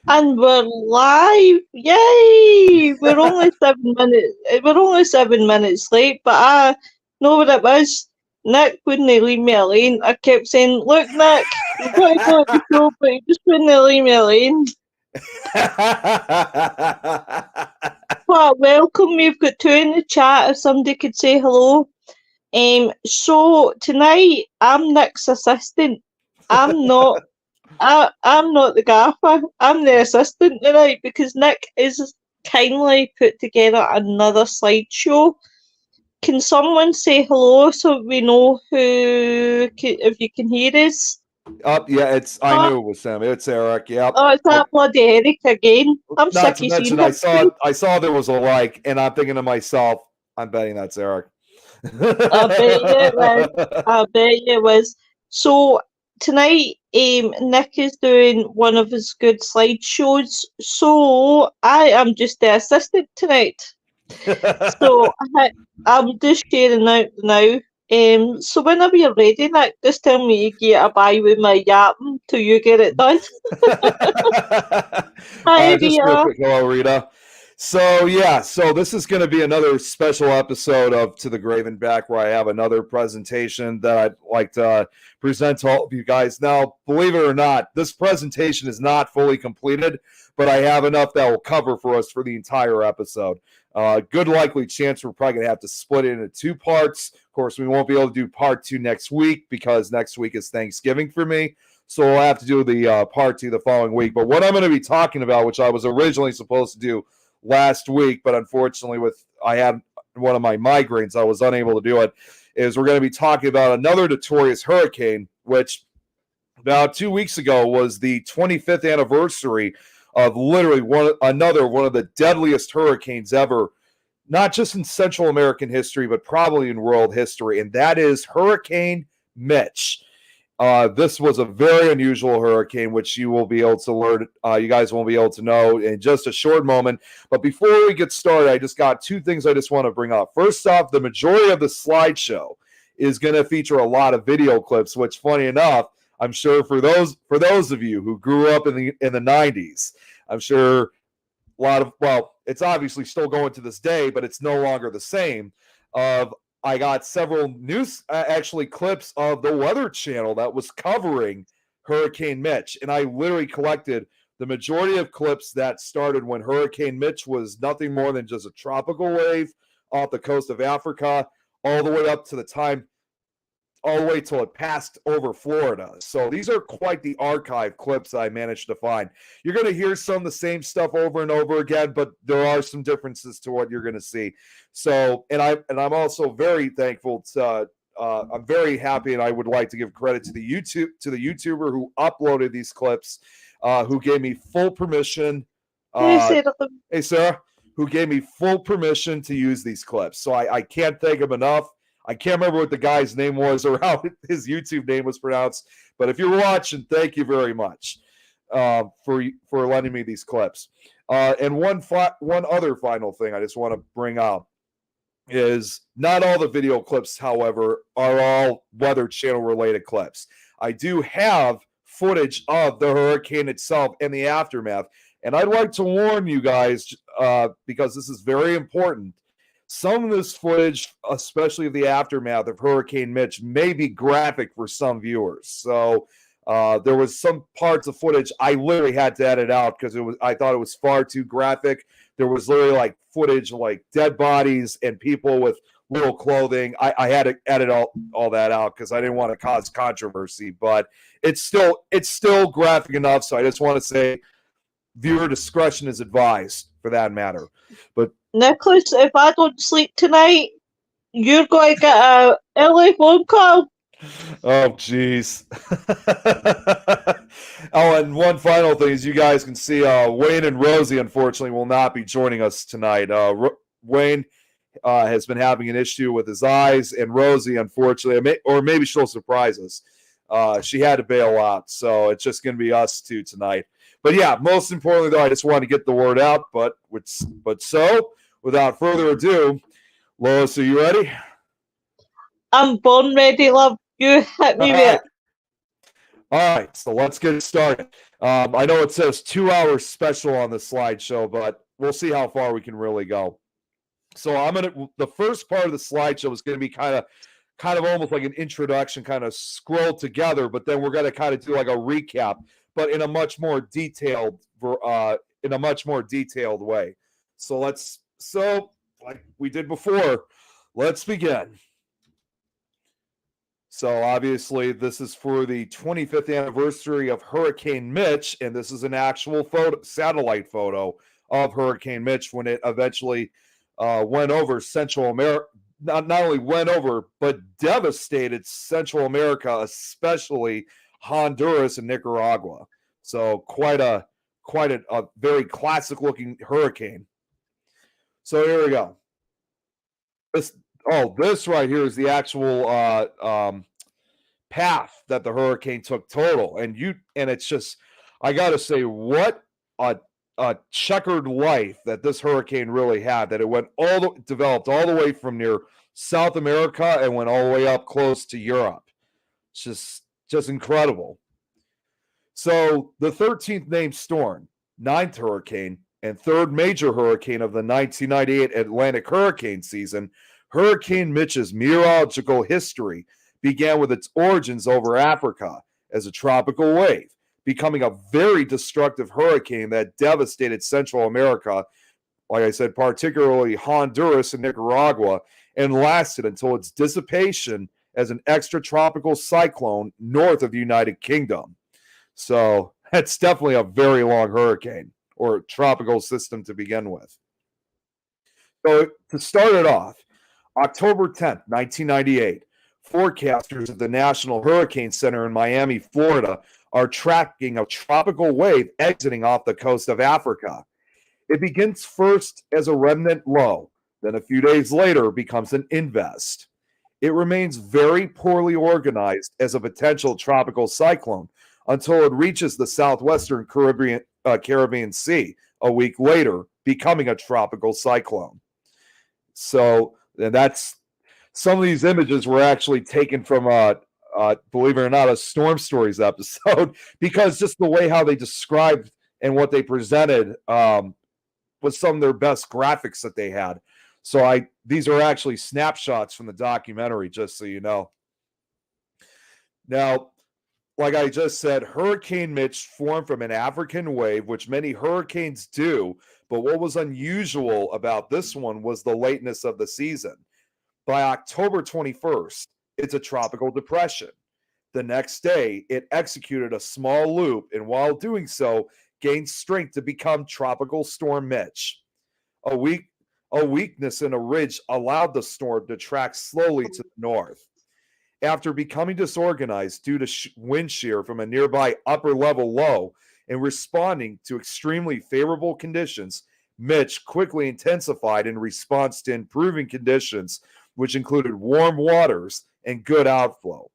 And we're live! Yay! We're only 7 minutes. We're only 7 minutes late, but I know what it was. Nick wouldn't leave me alone. I kept saying, "Look, Nick, we've got to go at the show," but he just wouldn't leave me alone. But welcome. We've got two in the chat. If somebody could say hello. So tonight I'm Nick's assistant. I'm not. I'm not the gaffer. I'm the assistant tonight because Nick is kindly put together another slideshow. Can someone say hello so we know if you can hear us? Yeah, I knew it was him. It's Eric. Yep. Oh, it's that bloody Eric again. I'm Not to sick of seeing mention, him. I saw there was a like, and I'm thinking to myself, I'm betting that's Eric. I bet you it was. I bet you it was. So tonight, Nick is doing one of his good slideshows. So I am just the assistant tonight. So I'm just sharing out now. So whenever you're ready, Nick, just tell me you get a bye with my yapping till you get it done. Hi, Just real Rita. quick, hello, Rita. So this is going to be another special episode of To the Grave and Back, where I have another presentation that I'd like to present to all of you guys. Now, believe it or not, this presentation is not fully completed, but I have enough that will cover for us for the entire episode. Good likely chance we're probably going to have to split it into two parts. Of course, we won't be able to do part 2 next week because next week is Thanksgiving for me. So we'll have to do the part 2 the following week. But what I'm going to be talking about, which I was originally supposed to do last week, but unfortunately I had one of my migraines, I was unable to do it, is we're going to be talking about another notorious hurricane, which about 2 weeks ago was the 25th anniversary of literally one of the deadliest hurricanes ever, not just in Central American history, but probably in world history, and that is Hurricane Mitch. This was a very unusual hurricane, which you will be able to learn. You guys won't be able to know in just a short moment. But before we get started, I just got two things I just want to bring up. First off, the majority of the slideshow is going to feature a lot of video clips, which, funny enough, I'm sure for those of you who grew up in the 90s, I'm sure a lot of, well, it's obviously still going to this day, but it's no longer the same. I got several news, actually clips of the Weather Channel that was covering Hurricane Mitch, and I literally collected the majority of clips that started when Hurricane Mitch was nothing more than just a tropical wave off the coast of Africa, all the way up to the time, all the way till it passed over Florida. So these are quite the archive clips I managed to find. You're going to hear some of the same stuff over and over again, but there are some differences to what you're going to see. So, and I'm also very thankful to, I'm very happy, and I would like to give credit to the YouTuber who uploaded these clips, who gave me full permission. Hey, Sarah, who gave me full permission to use these clips. So I can't thank him enough. I can't remember what the guy's name was or how his YouTube name was pronounced, but if you're watching, thank you very much for lending me these clips. And one other final thing I just want to bring up is not all the video clips, however, are all Weather Channel related clips. I do have footage of the hurricane itself and the aftermath, and I'd like to warn you guys, because this is very important. Some of this footage, especially of the aftermath of Hurricane Mitch, may be graphic for some viewers. So there was some parts of footage I literally had to edit out because I thought it was far too graphic. There was literally like footage of like dead bodies and people with little clothing. I had to edit all that out because I didn't want to cause controversy. But it's still graphic enough. So I just want to say viewer discretion is advised for that matter. But Nicholas, if I don't sleep tonight, you're going to get a early phone call. Oh, jeez. Oh, and one final thing, as you guys can see, Wayne and Rosie, unfortunately, will not be joining us tonight. Wayne has been having an issue with his eyes, and Rosie, unfortunately, or maybe she'll surprise us. She had to bail out, so it's just going to be us two tonight. But yeah, most importantly, though, I just want to get the word out. But so, without further ado, Lois, are you ready? I'm born ready, love. You hit me with it. All right, so let's get started. I know it says 2 hours special on the slideshow, but we'll see how far we can really go. So the first part of the slideshow is going to be kind of almost like an introduction, kind of scrolled together, but then we're going to kind of do like a recap, but in a much more detailed way. So like we did before, let's begin. So obviously this is for the 25th anniversary of Hurricane Mitch, and this is an actual satellite photo of Hurricane Mitch when it eventually went over Central America. Not only went over, but devastated Central America, especially Honduras and Nicaragua. So quite a very classic looking hurricane. So here we go. This right here is the actual path that the hurricane took total. And it's just, I got to say, what a checkered life that this hurricane really had, that it developed all the way from near South America and went all the way up close to Europe. It's just incredible. So the 13th named storm, 9th hurricane, and 3rd major hurricane of the 1998 Atlantic hurricane season, Hurricane Mitch's meteorological history began with its origins over Africa as a tropical wave, becoming a very destructive hurricane that devastated Central America, like I said, particularly Honduras and Nicaragua, and lasted until its dissipation as an extratropical cyclone north of the United Kingdom. So that's definitely a very long hurricane or tropical system to begin with. So to start it off, October 10th, 1998, forecasters at the National Hurricane Center in Miami, Florida, are tracking a tropical wave exiting off the coast of Africa. It begins first as a remnant low, then a few days later becomes an invest. It remains very poorly organized as a potential tropical cyclone until it reaches the southwestern Caribbean Sea a week later, becoming a tropical cyclone. So that's some of these images were actually taken from believe it or not, a Storm Stories episode, because just the way how they described and what they presented was some of their best graphics that they had. So these are actually snapshots from the documentary, just so you know. Now, like I just said, Hurricane Mitch formed from an African wave, which many hurricanes do, but what was unusual about this one was the lateness of the season. By October 21st, it's a tropical depression. The next day, it executed a small loop, and while doing so, gained strength to become Tropical Storm Mitch. A weakness in a ridge allowed the storm to track slowly to the north. After becoming disorganized due to wind shear from a nearby upper-level low and responding to extremely favorable conditions, Mitch quickly intensified in response to improving conditions, which included warm waters and good outflow.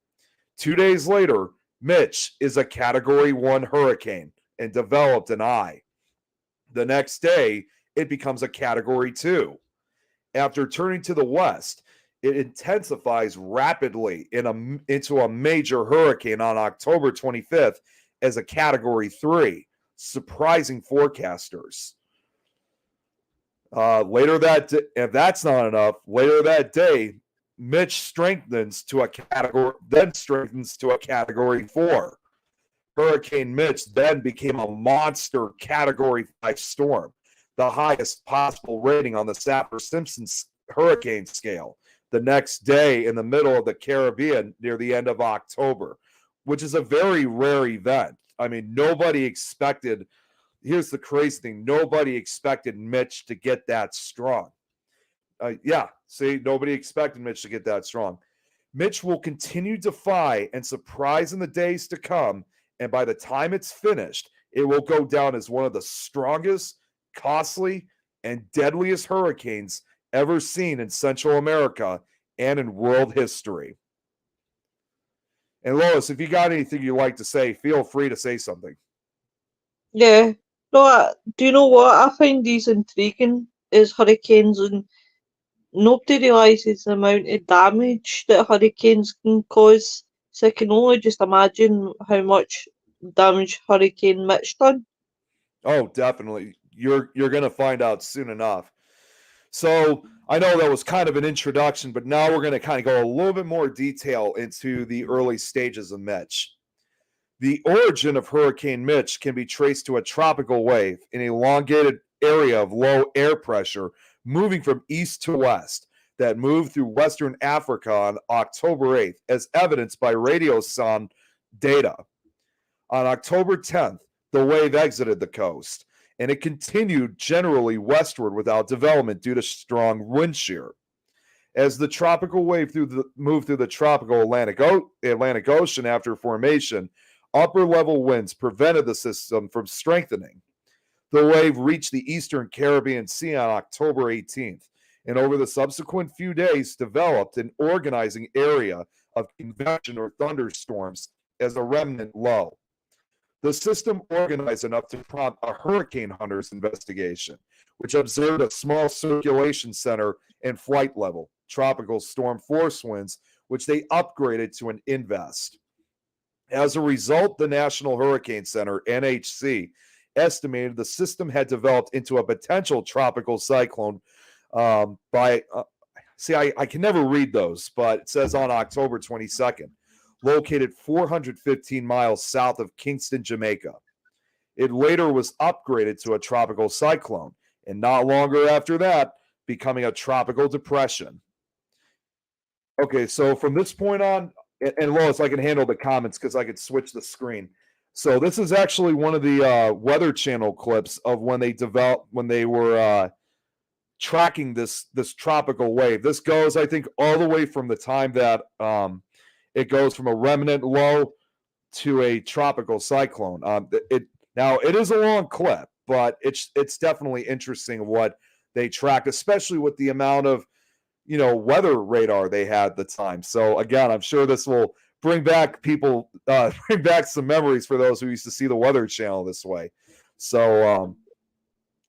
2 days later, Mitch is a Category 1 hurricane and developed an eye. The next day, it becomes a Category 2. After turning to the west, it intensifies rapidly into a major hurricane on October 25th as a Category 3, surprising forecasters. Later that day, if that's not enough, later that day, Mitch strengthens to a Category 4. Hurricane Mitch then became a monster Category 5 storm, the highest possible rating on the Saffir-Simpson hurricane scale, the next day in the middle of the Caribbean near the end of October, which is a very rare event. I mean, nobody expected, here's the crazy thing, nobody expected Mitch to get that strong. Nobody expected Mitch to get that strong. Mitch will continue to defy and surprise in the days to come, and by the time it's finished, it will go down as one of the strongest, costly, and deadliest hurricanes ever seen in Central America and in world history. And Lois, if you got anything you'd like to say, feel free to say something. Yeah. No, do you know what? I find these intriguing as hurricanes, and nobody realises the amount of damage that hurricanes can cause. So I can only just imagine how much damage Hurricane Mitch done? Oh, definitely. You're going to find out soon enough. So I know that was kind of an introduction, but now we're going to kind of go a little bit more detail into the early stages of Mitch. The origin of Hurricane Mitch can be traced to a tropical wave, an elongated area of low air pressure moving from east to west that moved through Western Africa on October 8th, as evidenced by radio sound data. On October 10th, the wave exited the coast, and it continued generally westward without development due to strong wind shear. As the tropical wave moved through the tropical Atlantic Ocean after formation, upper-level winds prevented the system from strengthening. The wave reached the eastern Caribbean Sea on October 18th, and over the subsequent few days developed an organizing area of convection or thunderstorms as a remnant low. The system organized enough to prompt a hurricane hunter's investigation, which observed a small circulation center and flight level, tropical storm force winds, which they upgraded to an invest. As a result, the National Hurricane Center, NHC, estimated the system had developed into a potential tropical cyclone I can never read those, but it says on October 22nd, located 415 miles south of Kingston, Jamaica. It later was upgraded to a tropical cyclone, and not longer after that, becoming a tropical depression. Okay, so from this point on, and Lois, I can handle the comments because I could switch the screen. So this is actually one of the Weather Channel clips of when they were tracking this tropical wave. This goes, I think, all the way from the time that it goes from a remnant low to a tropical cyclone. It is a long clip, but it's definitely interesting what they tracked, especially with the amount of weather radar they had at the time. So again, I'm sure this will bring back some memories for those who used to see the Weather Channel this way. So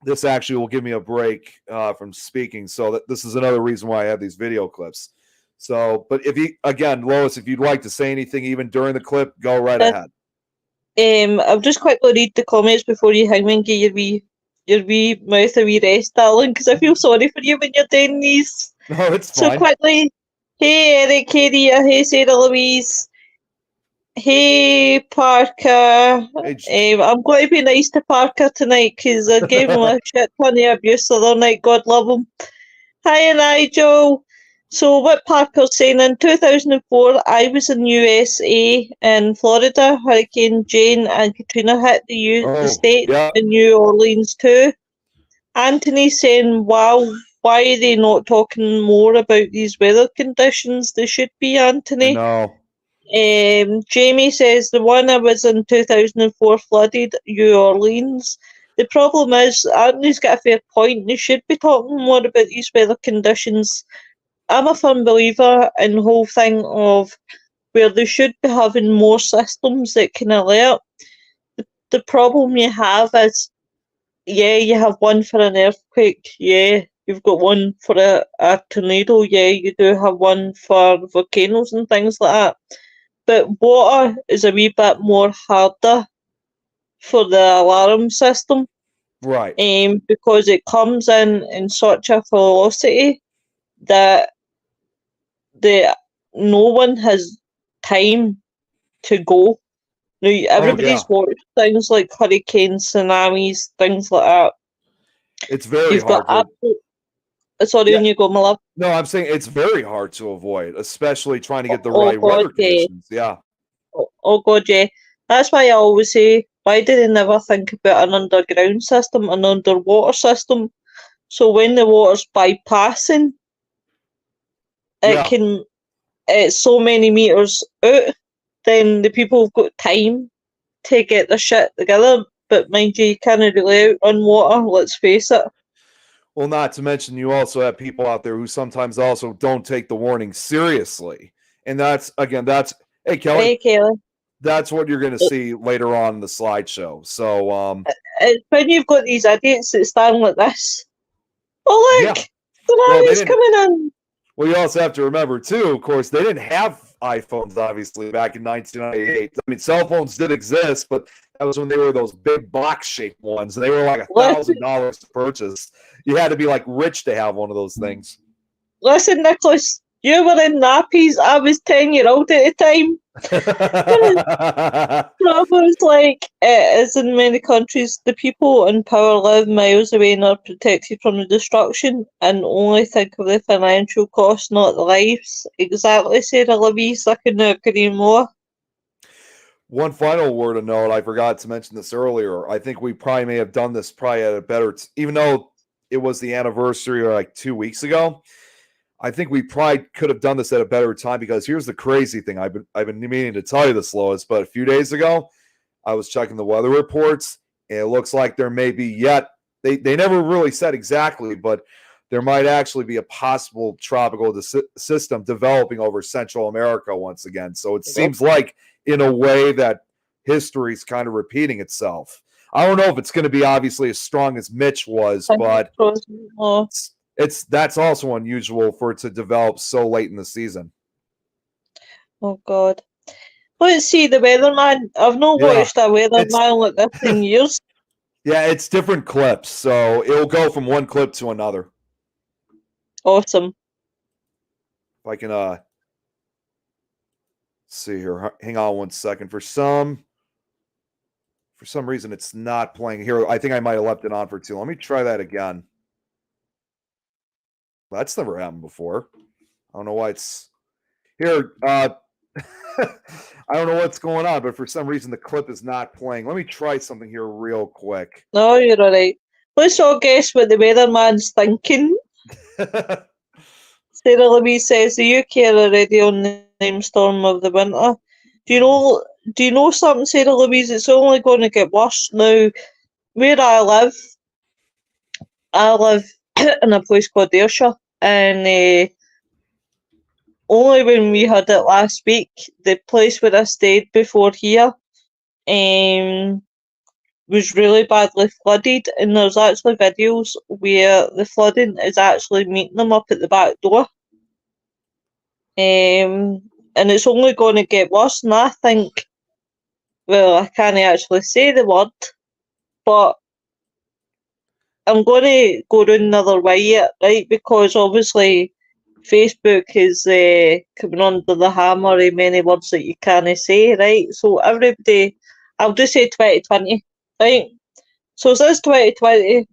this actually will give me a break from speaking. So this is another reason why I have these video clips. So, but Lois, if you'd like to say anything even during the clip, go right ahead. I'll just quickly read the comments before you hang me and get your wee mouth a wee rest, darling, because I feel sorry for you when you're doing these. No, it's fine. So quickly, hey Eric, hey Ria, hey Sarah Louise, hey Parker. Hey, I'm going to be nice to Parker tonight because I gave him a shit ton of abuse the other night. God love him. Hi Nigel. So what Parker's saying, in 2004, I was in USA in Florida. Hurricane Jane and Katrina hit the state in New Orleans too. Anthony's saying, wow, why are they not talking more about these weather conditions? They should be, Anthony. No. Jamie says, the one I was in 2004 flooded New Orleans. The problem is, Anthony's got a fair point. They should be talking more about these weather conditions. I'm a firm believer in the whole thing of where they should be having more systems that can alert. The problem you have is, you have one for an earthquake, you've got one for a tornado, you do have one for volcanoes and things like that. But water is a wee bit more harder for the alarm system. Right. Because it comes in such a velocity that no one has time to go. Now, everybody's watched things like hurricanes, tsunamis, things like that. It's very hard. Sorry, you go, my love. No, I'm saying it's very hard to avoid, especially trying to get the right weather conditions. Yeah. Oh God, yeah. That's why I always say, why do they never think about an underground system, an underwater system? So when the water's bypassing, it's so many meters out, then the people have got time to get their shit together. But mind you can't really outrun water, let's face it. Well, not to mention you also have people out there who sometimes also don't take the warning seriously. And hey, Kelly. Hey, Kelly. That's what you're going to see later on in the slideshow. So, it's when you've got these idiots that stand like this. Oh, look! The tsunami's coming in! Well, you also have to remember, too, of course, they didn't have iPhones, obviously, back in 1998. I mean, cell phones did exist, but that was when they were those big box-shaped ones. They were like $1,000 to purchase. You had to be like rich to have one of those things. Listen, Nicholas, you were in nappies. I was 10-year-old at the time. Problems like it is in many countries, the people in power live miles away and are protected from the destruction and only think of the financial cost, not the lives. Exactly, Sarah Louise. I couldn't agree more. One final word of note, I forgot to mention this earlier. I think we probably may have done this probably at a better, even though it was the anniversary like 2 weeks ago. I think we probably could have done this at a better time because here's the crazy thing. I've been meaning to tell you this, Lois, but a few days ago, I was checking the weather reports, and it looks like there may be yet. They never really said exactly, but there might actually be a possible tropical system developing over Central America once again. So it seems like, in a way, that history's kind of repeating itself. I don't know if it's going to be obviously as strong as Mitch was, but that's also unusual for it to develop so late in the season. Oh God. Let's see the weatherman. I've not watched a weatherman like this in years. Yeah, it's different clips, so it'll go from one clip to another. Awesome. If I can see here. Hang on one second. For some reason it's not playing here. I think I might have left it on for too long. Let me try that again. That's never happened before. I don't know why it's here. I don't know what's going on, but for some reason the clip is not playing. Let me try something here real quick. No, you're all right. Let's all guess what the weatherman's thinking. Sarah Louise says the UK are already on the name storm of the winter. Do you know something, Sarah Louise? It's only going to get worse now. Where I live in a place called Ayrshire, and only when we had it last week, the place where I stayed before here was really badly flooded, and there's actually videos where the flooding is actually meeting them up at the back door. And it's only going to get worse, and I think, well, I can't actually say the word, but I'm going to go down another way, right? Because obviously Facebook is coming under the hammer of many words that you can't say, right? So everybody, I'll just say 2020, right? So since 2020,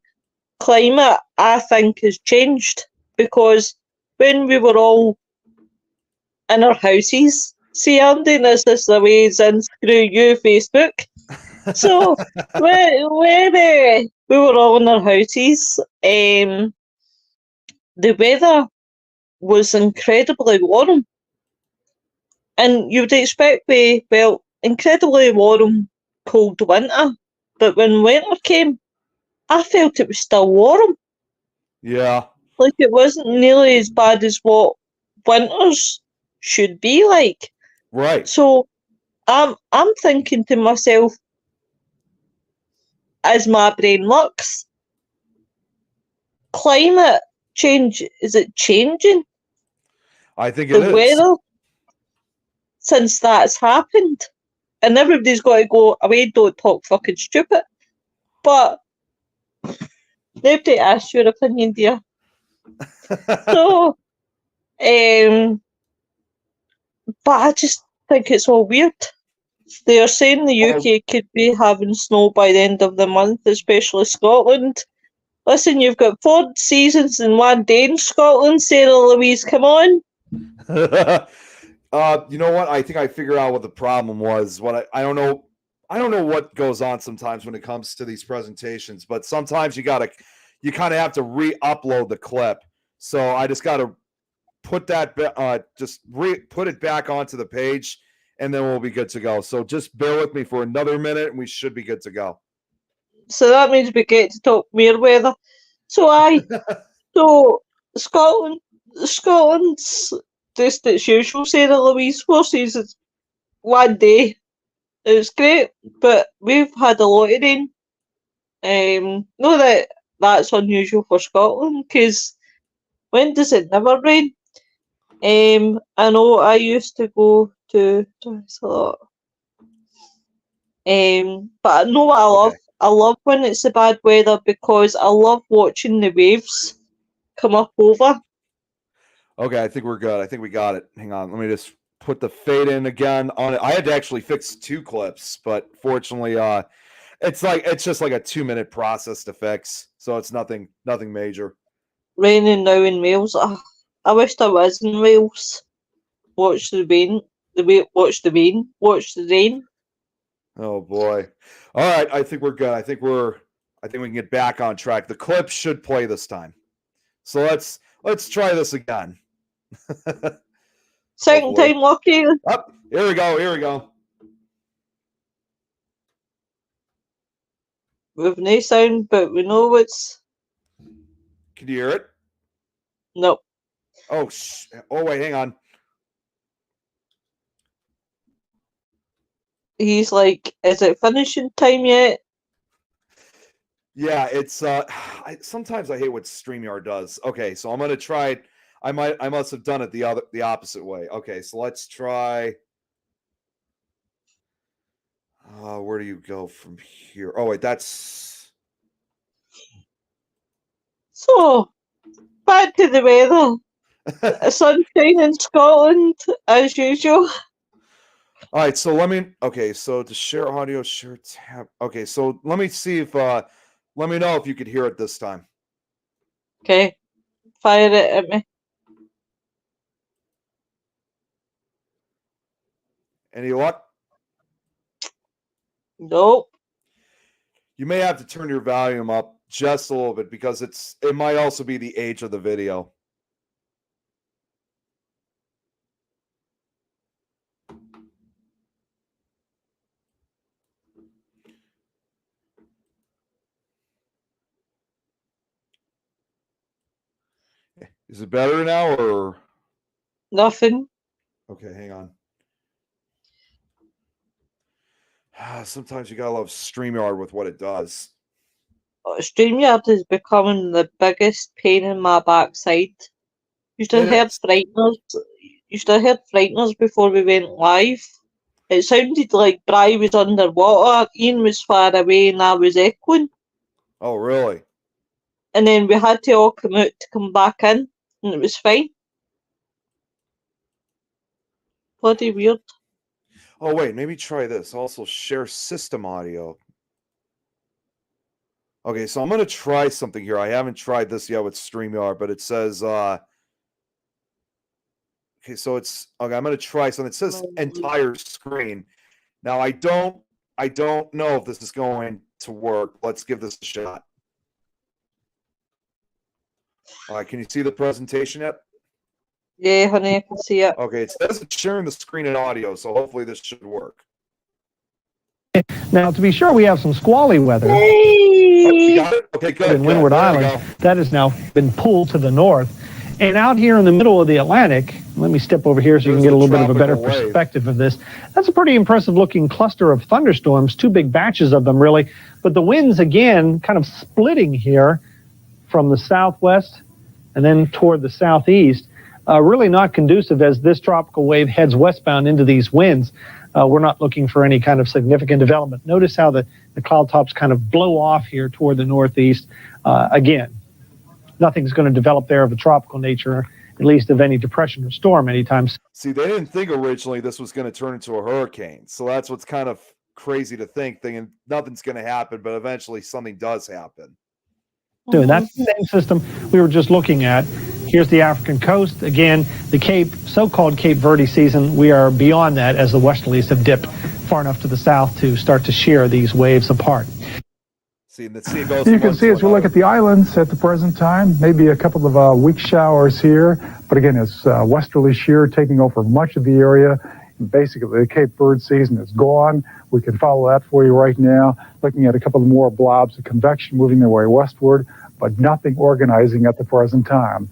climate, I think, has changed because when we were all in our houses, see, I'm doing this the ways and screw you, Facebook. So when we were all in our houses, the weather was incredibly warm. And you would expect incredibly warm, cold winter. But when winter came, I felt it was still warm. Yeah. Like it wasn't nearly as bad as what winters should be like. Right. So I'm thinking to myself, as my brain works, climate change, is it changing? I think it is. The weather, since that's happened. And everybody's got to go away, don't talk fucking stupid. But nobody asked your opinion, dear. So, but I just think it's all weird. They are saying the UK could be having snow by the end of the month, especially Scotland. Listen, you've got 4 seasons in one day in Scotland, Sarah Louise, come on. You know what? I think I figured out what the problem was. I don't know what goes on sometimes when it comes to these presentations, but sometimes you kind of have to re-upload the clip. So I just got to put that put it back onto the page, and then we'll be good to go. So just bear with me for another minute, and we should be good to go. So that means we get to talk mere weather. So Scotland's just its usual, Sarah Louise, 4 seasons, one day. It's great, but we've had a lot of rain. Not that's unusual for Scotland, because when does it never rain? I know I used to go to Dress a lot. But I know what I love. Okay. I love when it's the bad weather because I love watching the waves come up over. Okay, I think we're good. I think we got it. Hang on. Let me just put the fade in again on it. I had to actually fix 2 clips, but fortunately, it's just like a 2-minute process to fix. So it's nothing major. Raining now in Wales. I wish I was in Wales. Watch the rain. Watch the rain. Watch the rain. Oh boy. All right, I think we're good. I think we can get back on track. The clip should play this time. So let's try this again. Second time lucky. Oh, here we go. With no sound, but we know it's Can you hear it? no. Oh, wait, hang on. He's like, is it finishing time yet? Yeah, it's sometimes I hate what StreamYard does. Okay, so I'm gonna try it. I must have done it the opposite way. Okay, so let's try. Where do you go from here? Oh wait, that's So back to the weather. Sunshine in Scotland as usual. all right. So okay, so to share audio, share tab. Okay, so let me see if let me know if you could hear it this time. Okay, fire it at me. Any luck? Nope. You may have to turn your volume up just a little bit because it might also be the age of the video. Is it better now or Nothing. okay, hang on. Sometimes you gotta love StreamYard with what it does. StreamYard is becoming the biggest pain in my backside. Used to It heard is. frighteners. Used to heard frighteners before we went live. It sounded like Bri was underwater, Ian was far away, and I was echoing. Oh, really? And then we had to all come out to come back in, and it was fine. Bloody weird. Oh, wait, maybe try this. Also, share system audio. Okay, so I'm gonna try something here. I haven't tried this yet with StreamYard, but it says okay, so okay, I'm gonna try something. It says entire screen. Now I don't know if this is going to work. Let's give this a shot. All right, can you see the presentation yet? Yeah, honey, I can see it. Okay, it says it's sharing the screen and audio, so hopefully this should work. Now, to be sure, we have some squally weather Oh, got it? Okay, good. in Windward Island. That has now been pulled to the north. And out here in the middle of the Atlantic, let me step over here so you can get a little bit of a better perspective of this. That's a pretty impressive looking cluster of thunderstorms, 2 big batches of them really. But the winds, again, kind of splitting here from the southwest and then toward the southeast. Really not conducive as this tropical wave heads westbound into these winds. We're not looking for any kind of significant development. Notice how the cloud tops kind of blow off here toward the northeast. Again, nothing's going to develop there of a tropical nature, at least of any depression or storm anytime soon. See, they didn't think originally this was going to turn into a hurricane. So that's what's kind of crazy to think, thinking nothing's going to happen, but eventually something does happen. That's the same system we were just looking at. Here's the African coast. Again, the Cape, so-called Cape Verde season, we are beyond that as the westerlies have dipped far enough to the south to start to shear these waves apart. See, the sea goes you can see as we look at the islands at the present time, maybe a couple of weak showers here, but again, it's westerly shear taking over much of the area. Basically, the Cape Verde season is gone. We can follow that for you right now, looking at a couple of more blobs of convection moving their way westward, but nothing organizing at the present time.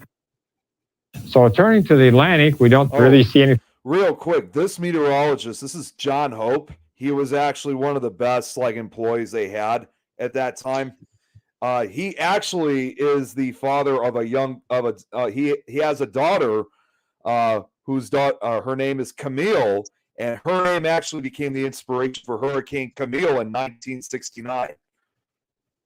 So turning to the Atlantic, we don't really see any. Real quick, this meteorologist, this is John Hope. He was actually one of the best employees they had at that time. He actually is the father of he has a daughter whose daughter, her name is Camille, and her name actually became the inspiration for Hurricane Camille in 1969.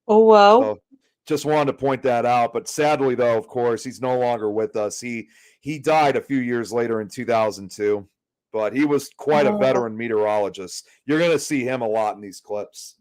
Oh, wow. So just wanted to point that out. But sadly, though, of course, he's no longer with us. He died a few years later in 2002, but he was quite a veteran meteorologist. You're going to see him a lot in these clips.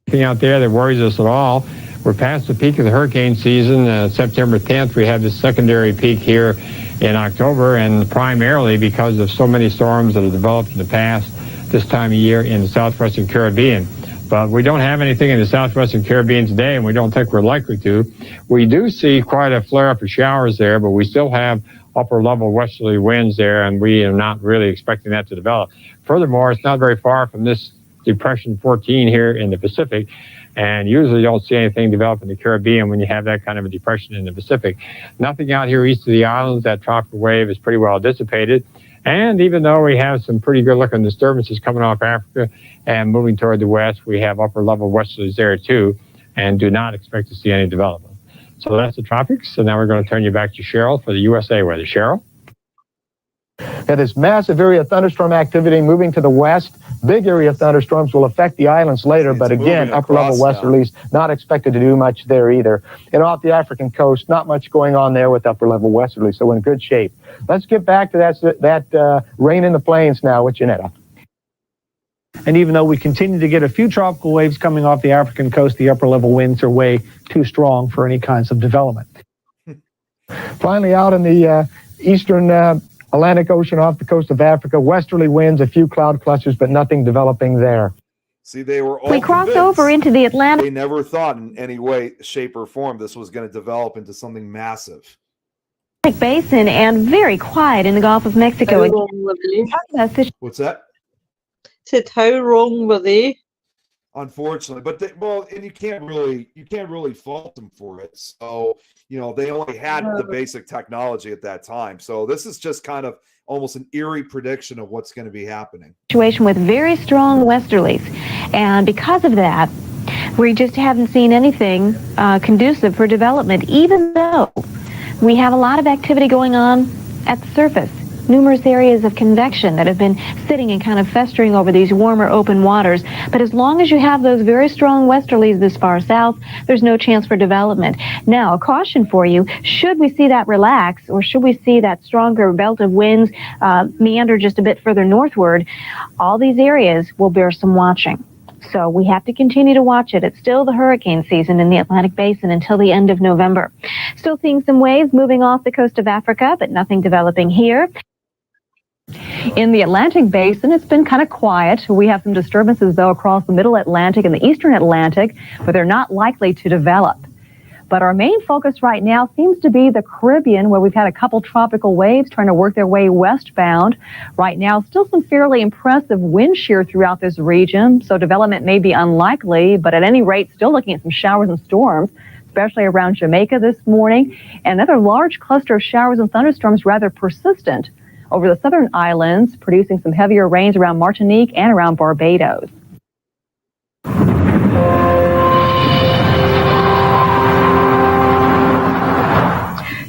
Nothing out there that worries us at all. We're past the peak of the hurricane season. September 10th, we have this secondary peak here in October, and primarily because of so many storms that have developed in the past this time of year in the southwestern Caribbean. But we don't have anything in the southwestern Caribbean today, and we don't think we're likely to. We do see quite a flare-up of showers there, but we still have upper-level westerly winds there, and we are not really expecting that to develop. Furthermore, it's not very far from this Depression 14 here in the Pacific, and usually you don't see anything develop in the Caribbean when you have that kind of a depression in the Pacific. Nothing out here east of the islands. That tropical wave is pretty well dissipated. And even though we have some pretty good-looking disturbances coming off Africa and moving toward the west, we have upper-level westerlies there too, and do not expect to see any development. So that's the tropics, and now we're going to turn you back to Cheryl for the USA weather. Cheryl? Yeah, this massive area of thunderstorm activity moving to the west. Big area of thunderstorms will affect the islands later, but again, upper-level westerlies not expected to do much there either. And off the African coast, not much going on there with upper-level westerlies, so in good shape. Let's get back to that rain in the plains now with Janetta. And even though we continue to get a few tropical waves coming off the African coast, the upper-level winds are way too strong for any kinds of development. Finally, out in the eastern Atlantic Ocean off the coast of Africa, westerly winds, a few cloud clusters, but nothing developing there. See, they were all We crossed over into the Atlantic. They never thought in any way, shape, or form this was going to develop into something massive. Basin and very quiet in the Gulf of Mexico. How wrong were they? What's that? Said how wrong were they? Unfortunately, but and you can't really fault them for it. So, they only had the basic technology at that time. So this is just kind of almost an eerie prediction of what's going to be happening. Situation with very strong westerlies, and because of that, we just haven't seen anything conducive for development, even though we have a lot of activity going on at the surface. Numerous areas of convection that have been sitting and kind of festering over these warmer open waters. But as long as you have those very strong westerlies this far south, there's no chance for development. Now, a caution for you, should we see that relax, or should we see that stronger belt of winds meander just a bit further northward, all these areas will bear some watching. So we have to continue to watch it. It's still the hurricane season in the Atlantic Basin until the end of November. Still seeing some waves moving off the coast of Africa, but nothing developing here. In the Atlantic Basin, it's been kind of quiet. We have some disturbances, though, across the middle Atlantic and the eastern Atlantic, but they're not likely to develop. But our main focus right now seems to be the Caribbean, where we've had a couple tropical waves trying to work their way westbound. Right now, still some fairly impressive wind shear throughout this region, so development may be unlikely, but at any rate, still looking at some showers and storms, especially around Jamaica this morning. Another large cluster of showers and thunderstorms rather persistent over the southern islands, producing some heavier rains around Martinique and around Barbados.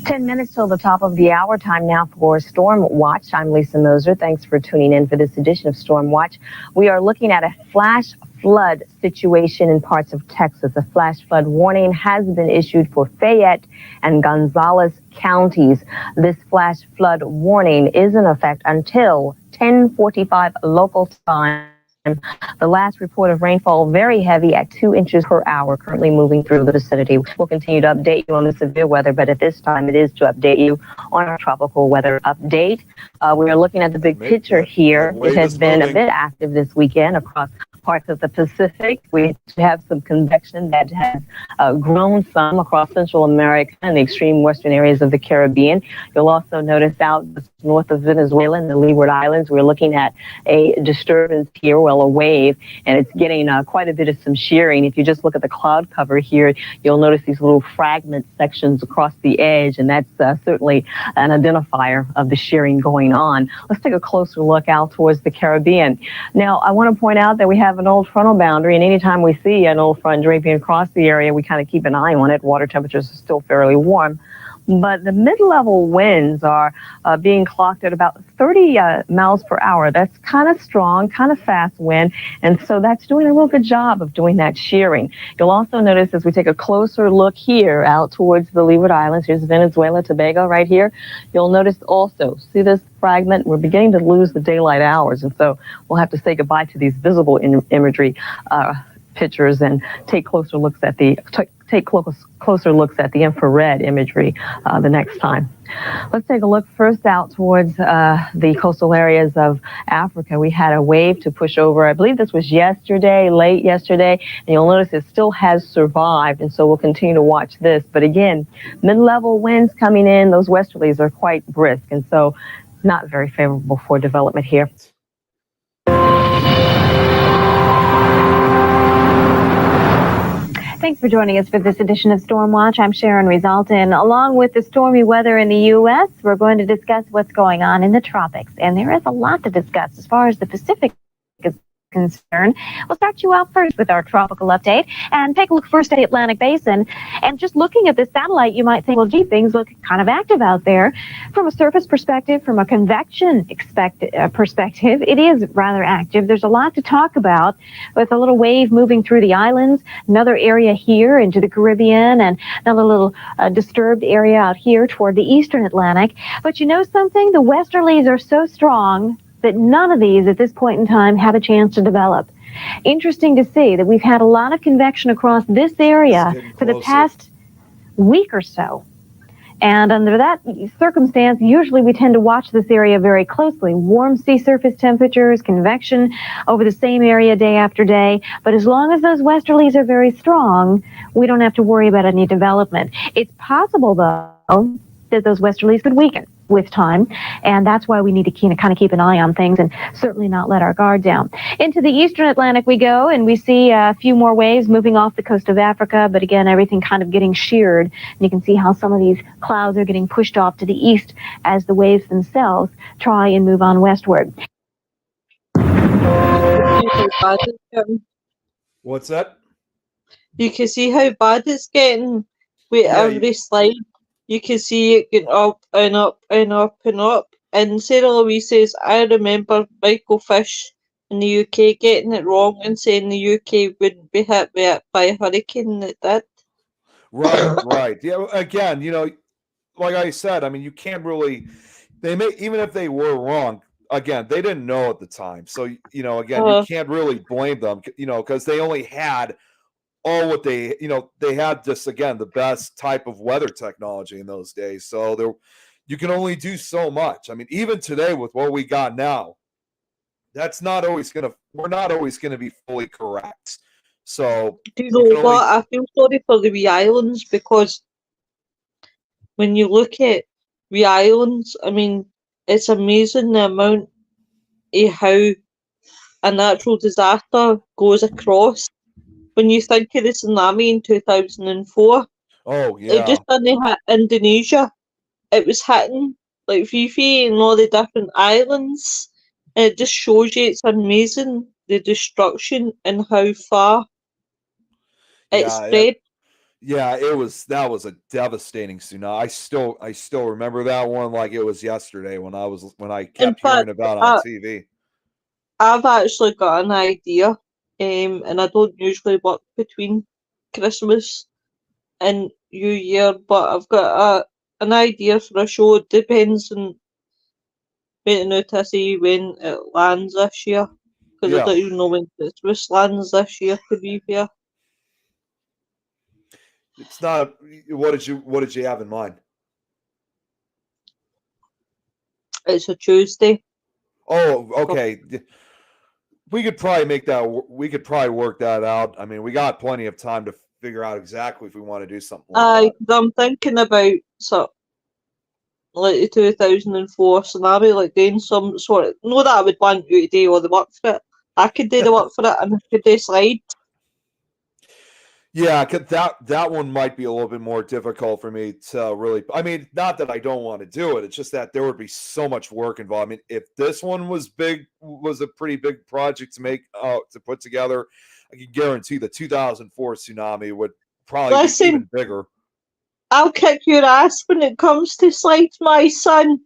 10 minutes till the top of the hour. Time now for Storm Watch. I'm Lisa Moser. Thanks for tuning in for this edition of Storm Watch. We are looking at a flash flood situation in parts of Texas. A flash flood warning has been issued for Fayette and Gonzales counties. This flash flood warning is in effect until 10:45 local time. The last report of rainfall very heavy at 2 inches per hour, currently moving through the vicinity. We'll continue to update you on the severe weather, but at this time it is to update you on our tropical weather update. We are looking at the big picture here. It has been a bit active this weekend across parts of the Pacific. We have some convection that has grown some across Central America and the extreme western areas of the Caribbean. You'll also notice out north of Venezuela and the Leeward Islands, we're looking at a disturbance here, well, a wave, and it's getting quite a bit of some shearing. If you just look at the cloud cover here, you'll notice these little fragment sections across the edge, and that's certainly an identifier of the shearing going on. Let's take a closer look out towards the Caribbean. Now, I want to point out that we have an old frontal boundary, and anytime we see an old front draping across the area, we kind of keep an eye on it. Water temperatures are still fairly warm. but the mid-level winds are being clocked at about 30 miles per hour. That's kind of strong, kind of fast wind, and so that's doing a real good job of doing that shearing. You'll also notice as we take a closer look here out towards the Leeward Islands, here's Venezuela, Tobago right here, you'll notice also, see this fragment? We're beginning to lose the daylight hours, and so we'll have to say goodbye to these visible imagery pictures and take closer looks at the infrared imagery the next time. Let's take a look first out towards the coastal areas of Africa. We had a wave to push over. I believe this was yesterday, late yesterday, and you'll notice it still has survived, and so we'll continue to watch this. But again, mid-level winds coming in, those westerlies are quite brisk, and so not very favorable for development here. Thanks for joining us for this edition of Storm Watch. I'm Sharon Resultin. Along with the stormy weather in the U.S., we're going to discuss what's going on in the tropics. And there is a lot to discuss as far as the Pacific is concerned. We'll start you out first with our tropical update and take a look first at the Atlantic Basin. And just looking at the satellite, you might think, well, gee, things look kind of active out there. From a surface perspective, from a convection perspective, it is rather active. There's a lot to talk about with a little wave moving through the islands, another area here into the Caribbean, and another little disturbed area out here toward the eastern Atlantic. But you know something? The westerlies are so strong that none of these at this point in time have a chance to develop. Interesting to see that we've had a lot of convection across this area for the past week or so. And under that circumstance, usually we tend to watch this area very closely. Warm sea surface temperatures, convection over the same area day after day. But as long as those westerlies are very strong, we don't have to worry about any development. It's possible, though, that those westerlies could weaken with time, and that's why we need to kind of keep an eye on things and certainly not let our guard down. Into the eastern Atlantic we go, and we see a few more waves moving off the coast of Africa, but again, everything kind of getting sheared, and you can see how some of these clouds are getting pushed off to the east as the waves themselves try and move on westward. What's that? You can see how bad it's getting with every slide. You can see it getting up and up and up and up. And Sarah Louise says, I remember Michael Fish in the UK getting it wrong and saying the UK wouldn't be hit by a hurricane that did. Right. Yeah, again, like I said, I mean, you can't really, even if they were wrong, again, they didn't know at the time. So, again, you can't really blame them, because they only had all what they had just, again, the best type of weather technology in those days. So you can only do so much. I mean, even today with what we got now, we're not always going to be fully correct. So do you know what? I feel sorry for the wee islands, because when you look at wee islands, I mean, it's amazing the amount of how a natural disaster goes across. When you think of the tsunami in 2004, it just didn't hit Indonesia. It was hitting like Fifi and all the different islands. And it just shows you it's amazing the destruction and how far it spread. That was a devastating tsunami. I still remember that one like it was yesterday when I kept hearing about it on TV. I've actually got an idea. And I don't usually work between Christmas and New Year, but I've got an idea for a show. It depends on when it lands this year, because I don't even know when Christmas lands this year, to be fair. It's not. What did you have in mind? It's a Tuesday. Oh, okay. We could probably work that out. I mean, we got plenty of time to figure out exactly if we want to do something like that. I'm thinking about like the 2004 tsunami, like doing some sort of, not that I would want you to do all the work for it. I could do the work for it, and I could do slides. Yeah, that one might be a little bit more difficult for me to really. I mean, not that I don't want to do it. It's just that there would be so much work involved. I mean, if this one was a pretty big project to put together, I can guarantee the 2004 tsunami would probably be even bigger. I'll kick your ass when it comes to slides, my son.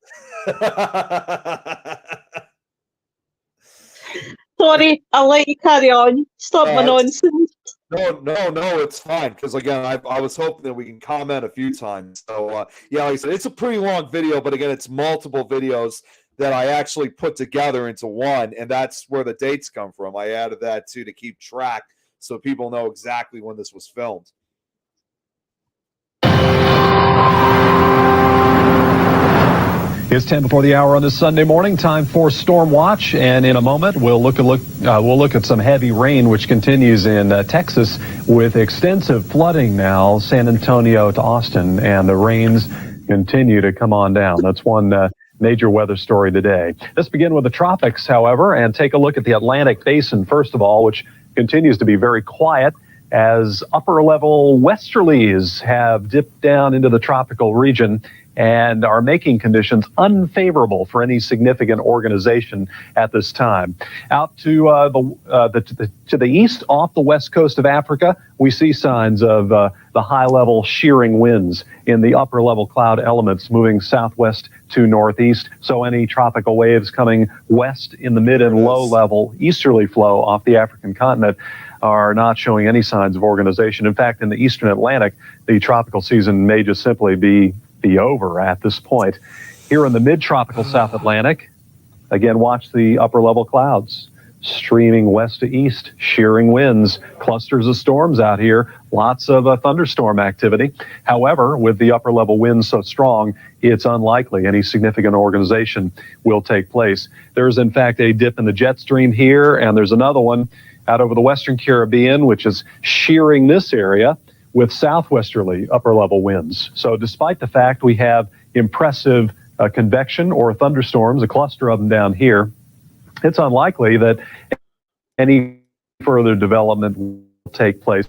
Sorry, I'll let you carry on. Stop my nonsense. No, it's fine. Because again, I was hoping that we can comment a few times. So yeah, like I said, it's a pretty long video, but again, it's multiple videos that I actually put together into one, and that's where the dates come from. I added that too to keep track so people know exactly when this was filmed. It's 10 before the hour on this Sunday morning. Time for Storm Watch, and in a moment we'll look at some heavy rain which continues in Texas with extensive flooding now, San Antonio to Austin, and the rains continue to come on down. That's one major weather story today. Let's begin with the tropics, however, and take a look at the Atlantic Basin first of all, which continues to be very quiet as upper level westerlies have dipped down into the tropical region and are making conditions unfavorable for any significant organization at this time. Out to the east, off the west coast of Africa, we see signs of the high-level shearing winds in the upper-level cloud elements moving southwest to northeast. So any tropical waves coming west in the mid and low-level easterly flow off the African continent are not showing any signs of organization. In fact, in the eastern Atlantic, the tropical season may just simply be over at this point. Here in the mid-tropical South Atlantic, again, watch the upper-level clouds streaming west to east, shearing winds, clusters of storms out here, lots of thunderstorm activity. However, with the upper-level winds so strong, it's unlikely any significant organization will take place. There's, in fact, a dip in the jet stream here, and there's another one out over the western Caribbean, which is shearing this area with southwesterly upper-level winds. So despite the fact we have impressive convection or thunderstorms, a cluster of them down here, it's unlikely that any further development will take place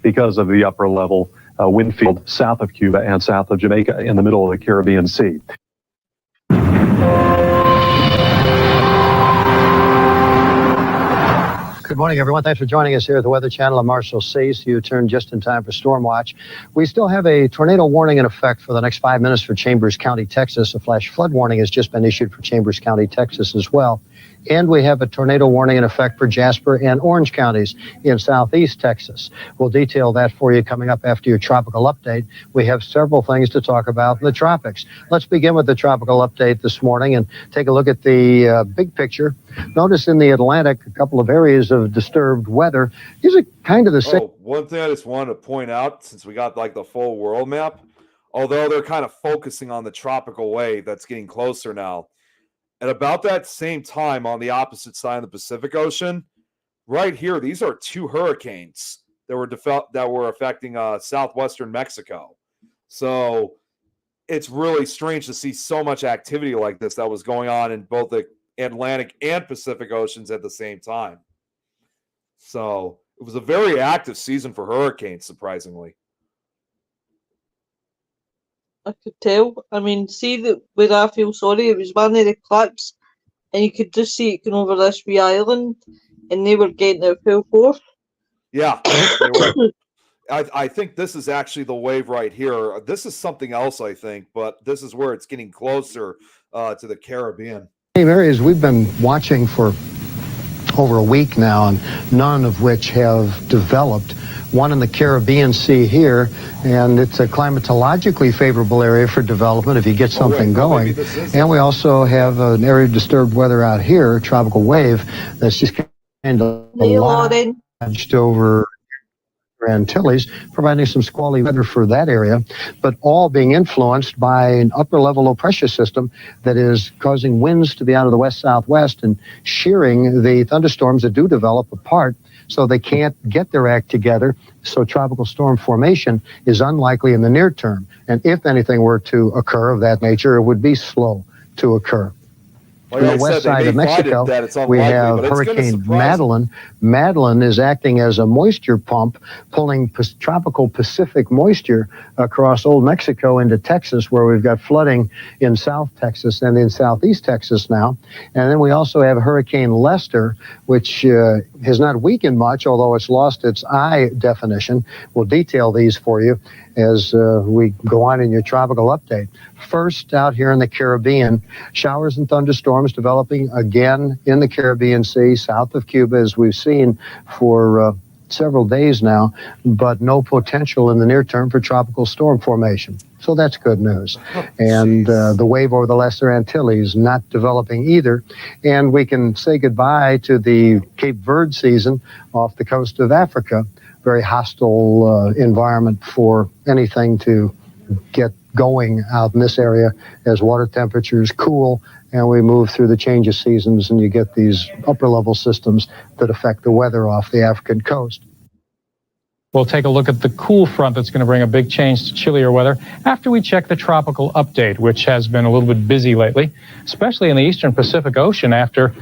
because of the upper-level wind field south of Cuba and south of Jamaica in the middle of the Caribbean Sea. Good morning, everyone. Thanks for joining us here at the Weather Channel. I'm Marshall Sayce. You turned just in time for Storm Watch. We still have a tornado warning in effect for the next 5 minutes for Chambers County, Texas. A flash flood warning has just been issued for Chambers County, Texas as well. And we have a tornado warning in effect for Jasper and Orange counties in southeast Texas. We'll detail that for you coming up after your tropical update. We have several things to talk about in the tropics. Let's begin with the tropical update this morning and take a look at the big picture. Notice in the Atlantic, a couple of areas of disturbed weather. These are kind of the same. One thing I just wanted to point out, since we got like the full world map, although they're kind of focusing on the tropical wave that's getting closer now, at about that same time on the opposite side of the Pacific Ocean, right here, these are two hurricanes that were affecting southwestern Mexico. So it's really strange to see so much activity like this that was going on in both the Atlantic and Pacific Oceans at the same time. So it was a very active season for hurricanes, surprisingly. I could tell. I mean, see that where I feel sorry, it was one of the clips, and you could just see it going over this wee island, and they were getting it full force. Yeah, they were. I think this is actually the wave right here. This is something else, I think, but this is where it's getting closer to the Caribbean. Same areas we've been watching for over a week now, and none of which have developed. One in the Caribbean Sea here, and it's a climatologically favorable area for development if you get something going. And we also have an area of disturbed weather out here, tropical wave, that's just kind of lodged over Antilles, providing some squally weather for that area, but all being influenced by an upper-level low pressure system that is causing winds to be out of the west-southwest and shearing the thunderstorms that do develop apart, so they can't get their act together. So tropical storm formation is unlikely in the near term. And if anything were to occur of that nature, it would be slow to occur. Like on the west side of Mexico, we have Hurricane Madeline. Madeline is acting as a moisture pump, pulling tropical Pacific moisture across Old Mexico into Texas, where we've got flooding in South Texas and in Southeast Texas now. And then we also have Hurricane Lester, which has not weakened much, although it's lost its eye definition. We'll detail these for you as we go on in your tropical update. First, out here in the Caribbean, showers and thunderstorms developing again in the Caribbean Sea, south of Cuba, as we've seen for several days now, but no potential in the near term for tropical storm formation. So that's good news. And the wave over the Lesser Antilles not developing either. And we can say goodbye to the Cape Verde season off the coast of Africa. Very hostile environment for anything to get going out in this area as water temperatures cool and we move through the change of seasons and you get these upper level systems that affect the weather off the African coast. We'll take a look at the cool front that's going to bring a big change to chillier weather after we check the tropical update, which has been a little bit busy lately, especially in the eastern Pacific Ocean after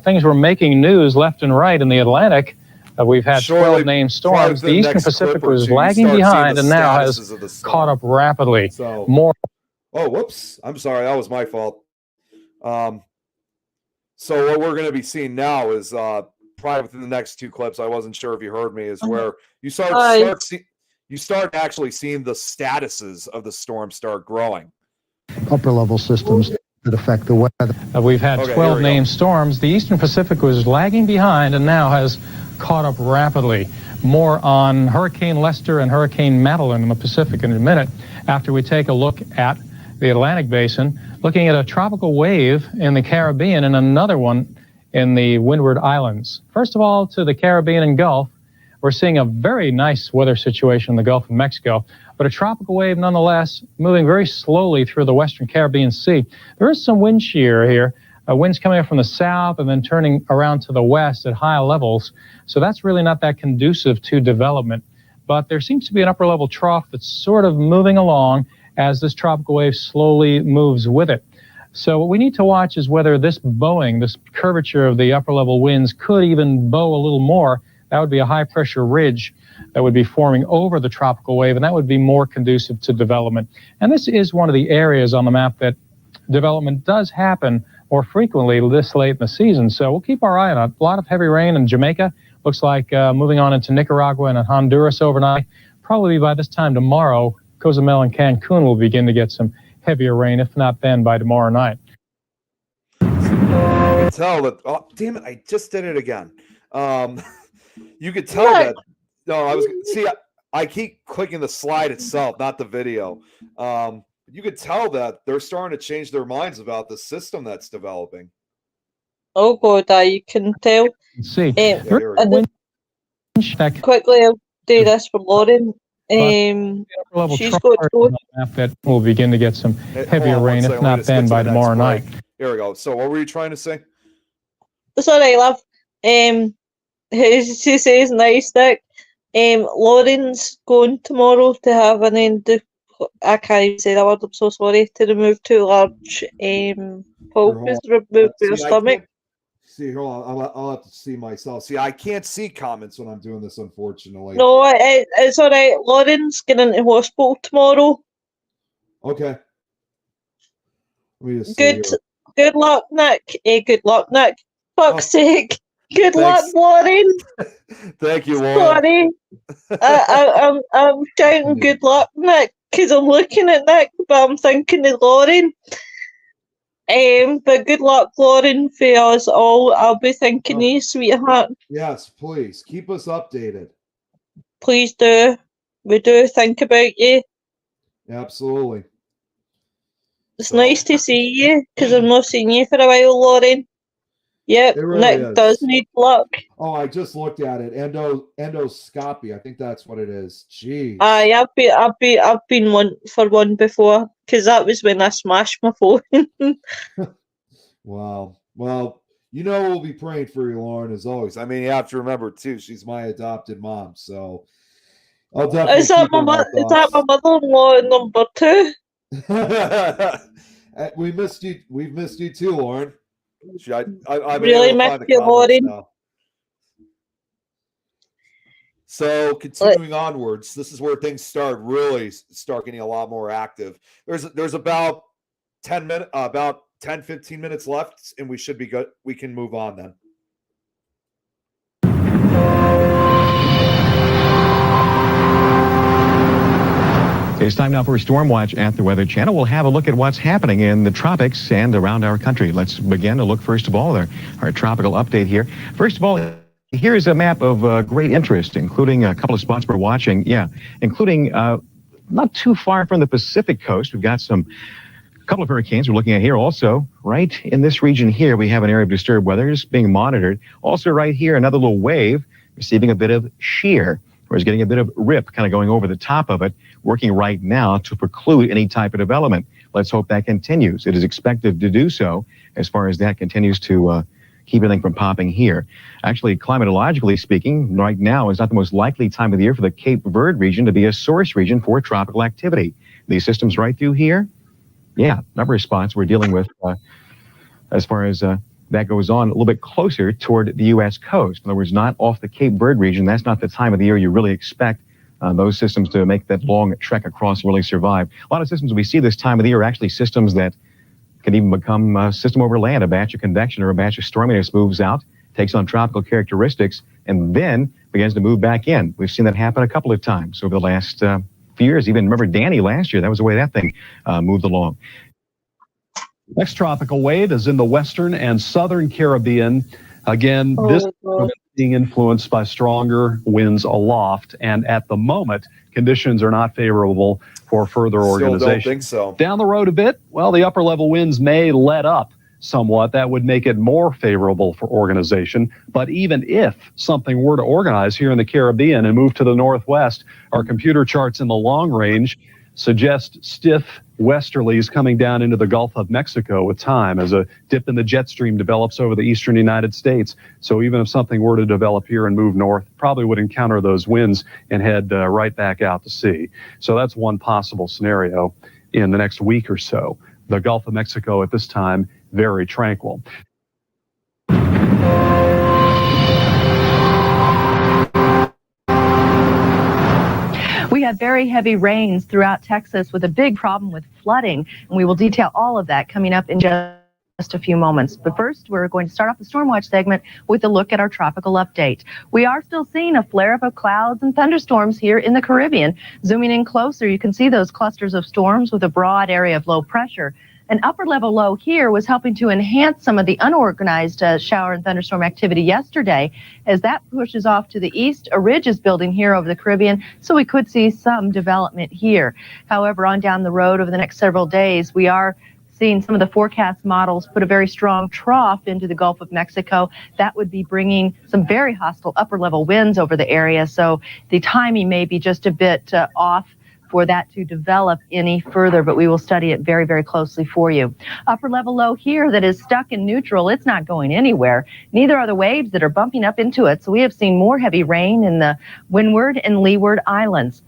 things were making news left and right in the Atlantic. We've had 12 named storms. The eastern Pacific was lagging behind and now has caught up rapidly. So, more. Oh, whoops. I'm sorry. That was my fault. So what we're going to be seeing now is probably within the next two clips, I wasn't sure if you heard me, is where you start actually seeing the statuses of the storm start growing. Upper level systems that affect the weather. We've had 12 named storms. The eastern Pacific was lagging behind and now has caught up rapidly. More on Hurricane Lester and Hurricane Madeline in the Pacific in a minute after we take a look at the Atlantic Basin, looking at a tropical wave in the Caribbean and another one in the Windward Islands. First of all, to the Caribbean and Gulf, we're seeing a very nice weather situation in the Gulf of Mexico, but a tropical wave nonetheless moving very slowly through the western Caribbean Sea. There is some wind shear here. Winds coming up from the south and then turning around to the west at high levels. So that's really not that conducive to development. But there seems to be an upper level trough that's sort of moving along as this tropical wave slowly moves with it. So what we need to watch is whether this bowing, this curvature of the upper level winds could even bow a little more. That would be a high pressure ridge that would be forming over the tropical wave, and that would be more conducive to development. And this is one of the areas on the map that development does happen more frequently this late in the season. So we'll keep our eye on it. A lot of heavy rain in Jamaica. Looks like moving on into Nicaragua and Honduras overnight. Probably by this time tomorrow, Cozumel and Cancun will begin to get some heavier rain, if not then by tomorrow night. You can tell that, oh, damn it, I just did it again. You could tell that, no, I keep clicking the slide itself, not the video. You could tell that they're starting to change their minds about the system that's developing. Oh God, you can tell. See, quickly, I'll do this for Lauren. She's got that will begin to get some heavier rain, if not then by tomorrow night. Here we go. So, what were you trying to say? It's all right, love. She says, nice, Nick. Lauren's going tomorrow to have an I can't even say that word, I'm so sorry, to remove two large pulpes, remove your stomach. See, hold on, I'll have to see myself. See, I can't see comments when I'm doing this, unfortunately. No, it's all right. Lauren's getting into hospital tomorrow. Okay. Let me just see good luck, Nick. Good luck, Nick. Fuck's sake. Good luck, Lauren. Thank you, Lauren. Sorry. I'm shouting good luck, Nick, because I'm looking at Nick, but I'm thinking of Lauren. But good luck, Lauren, for us all. I'll be thinking of you, sweetheart. Yes, please. Keep us updated. Please do. We do think about you. Absolutely. It's nice to see you, because I've not seen you for a while, Lauren. Yep, really Nick does need luck. Oh, I just looked at it. Endoscopy. I think that's what it is. Jeez. I've been one for one before, because that was when I smashed my phone. Wow. Well, we'll be praying for you, Lauren, as always. I mean, you have to remember too, she's my adopted mom, so I'll definitely. Is that my mother-in-law number 2? We've missed you too, Lauren. I've been Really able to missed find the you, comments Lauren. now. So continuing onwards, this is where things start getting a lot more active. There's about 10-15 minutes left, and we should be good. We can move on then. It's time now for a Storm Watch at the Weather Channel. We'll have a look at what's happening in the tropics and around our country. Let's begin to look, first of all, at our tropical update here. First of all, here's a map of great interest, including a couple of spots we're watching. Yeah, including not too far from the Pacific coast. We've got a couple of hurricanes we're looking at here. Also, right in this region here, we have an area of disturbed weather just being monitored. Also, right here, another little wave receiving a bit of shear, or is getting a bit of rip kind of going over the top of it, working right now to preclude any type of development. Let's hope that continues. It is expected to do so as far as that continues to keep anything from popping here. Actually, climatologically speaking, right now is not the most likely time of the year for the Cape Verde region to be a source region for tropical activity. These systems right through here, yeah, number of spots we're dealing with as far as that goes on a little bit closer toward the U.S. coast. In other words, not off the Cape Verde region. That's not the time of the year you really expect those systems to make that long trek across and really survive. A lot of systems we see this time of the year are actually systems that can even become a system over land. A batch of convection or a batch of storminess moves out, takes on tropical characteristics, and then begins to move back in. We've seen that happen a couple of times over the last few years. Even remember Danny last year. That was the way that thing moved along. Next tropical wave is in the western and southern Caribbean. Again, this is being influenced by stronger winds aloft, and at the moment, conditions are not favorable for further organization. Still don't think so. Down the road a bit, well, the upper level winds may let up somewhat. That would make it more favorable for organization. But even if something were to organize here in the Caribbean and move to the northwest, our computer charts in the long range suggest stiff westerlies coming down into the Gulf of Mexico with time as a dip in the jet stream develops over the eastern United States. So even if something were to develop here and move north, probably would encounter those winds and head right back out to sea. So that's one possible scenario in the next week or so. The Gulf of Mexico at this time, very tranquil. We have very heavy rains throughout Texas with a big problem with flooding, and we will detail all of that coming up in just a few moments. But first, we're going to start off the Storm Watch segment with a look at our tropical update. We are still seeing a flare-up of clouds and thunderstorms here in the Caribbean. Zooming in closer, you can see those clusters of storms with a broad area of low pressure. An upper-level low here was helping to enhance some of the unorganized shower and thunderstorm activity yesterday. As that pushes off to the east, a ridge is building here over the Caribbean, so we could see some development here. However, on down the road over the next several days, we are seeing some of the forecast models put a very strong trough into the Gulf of Mexico. That would be bringing some very hostile upper-level winds over the area, so the timing may be just a bit off for that to develop any further, but we will study it very, very closely for you. Upper level low here that is stuck in neutral. It's not going anywhere. Neither are the waves that are bumping up into it. So we have seen more heavy rain in the Windward and Leeward Islands.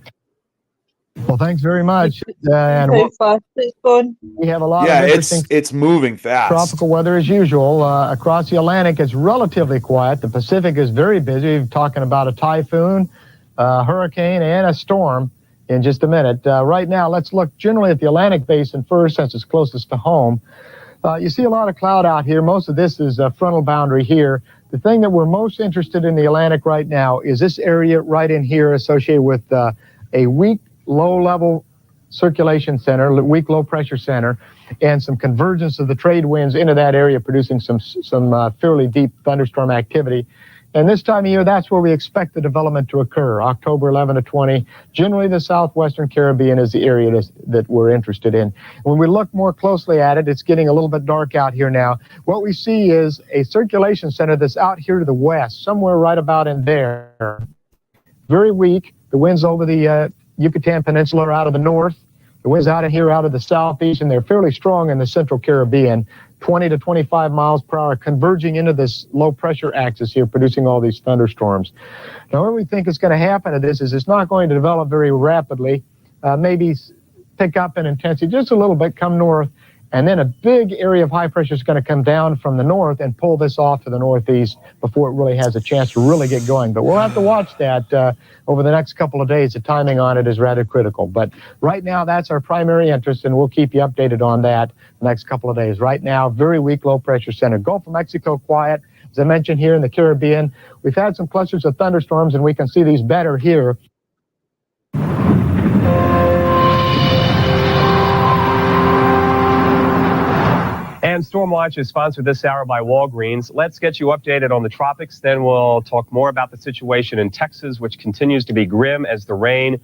Well, thanks very much. And we have a lot of interesting it's moving fast. Tropical weather as usual. Across the Atlantic, it's relatively quiet. The Pacific is very busy. We're talking about a typhoon, a hurricane, and a storm in just a minute. Right now, let's look generally at the Atlantic basin first, since it's closest to home. You see a lot of cloud out here. Most of this is a frontal boundary here. The thing that we're most interested in the Atlantic right now is this area right in here associated with a weak low-level circulation center, weak low-pressure center, and some convergence of the trade winds into that area, producing some fairly deep thunderstorm activity. And this time of year, that's where we expect the development to occur, October 11 to 20. Generally, the southwestern Caribbean is the area that we're interested in. When we look more closely at it, it's getting a little bit dark out here now. What we see is a circulation center that's out here to the west, somewhere right about in there. Very weak. The winds over the Yucatan Peninsula are out of the north. The winds out of here out of the southeast, and they're fairly strong in the central Caribbean. 20 to 25 miles per hour, converging into this low-pressure axis here, producing all these thunderstorms. Now, what we think is going to happen to this is it's not going to develop very rapidly, maybe pick up in intensity just a little bit, come north, And then a big area of high pressure is going to come down from the north and pull this off to the northeast before it really has a chance to really get going. But we'll have to watch that over the next couple of days. The timing on it is rather critical. But right now, that's our primary interest, and we'll keep you updated on that the next couple of days. Right now, very weak low pressure center. Gulf of Mexico, quiet. As I mentioned, here in the Caribbean, we've had some clusters of thunderstorms, and we can see these better here. And Stormwatch is sponsored this hour by Walgreens. Let's get you updated on the tropics. Then we'll talk more about the situation in Texas, which continues to be grim as the rain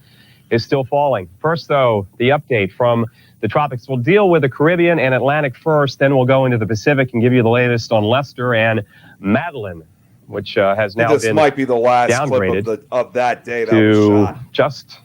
is still falling. First, though, the update from the tropics. We'll deal with the Caribbean and Atlantic first. Then we'll go into the Pacific and give you the latest on Lester and Madeline, which has now been might be the last downgraded clip of that day that to was shot. just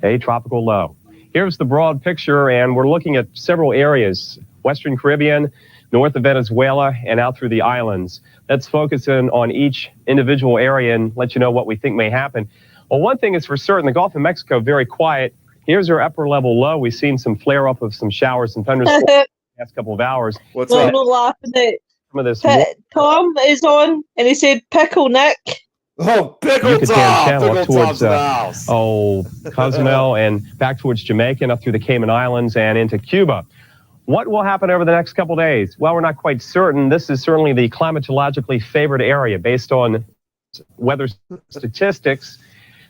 a tropical low. Here's the broad picture, and we're looking at several areas. Western Caribbean, north of Venezuela, and out through the islands. Let's focus in on each individual area and let you know what we think may happen. Well, one thing is for certain, the Gulf of Mexico, very quiet. Here's our upper level low. We've seen some flare up of some showers and thunderstorms the past couple of hours. What's up? No laughing at Some of this Tom is on, and he said, "Pickle Nick." Oh, Pickle Yucatan Tom! Channel up Pickle towards Tom's in the house. Cozumel and back towards Jamaica and up through the Cayman Islands and into Cuba. What will happen over the next couple days? Well, we're not quite certain. This is certainly the climatologically favored area based on weather statistics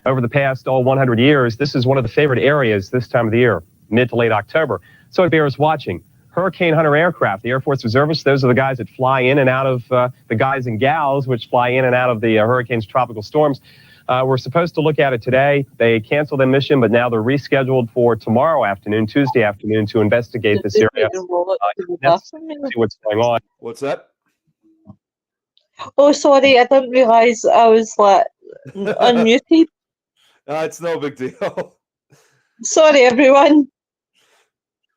over the past 100 years. This is one of the favored areas this time of the year, mid to late October. So it bears watching. Hurricane Hunter aircraft, the Air Force Reservists, those are the guys that fly in and out of the guys and gals which fly in and out of the hurricanes, tropical storms. We're supposed to look at it today. They canceled their mission, but now they're rescheduled for tomorrow afternoon, Tuesday afternoon, to investigate this area. See what's going on. What's that? Oh, sorry, I didn't realise I was like unmuted. It's no big deal. Sorry, everyone.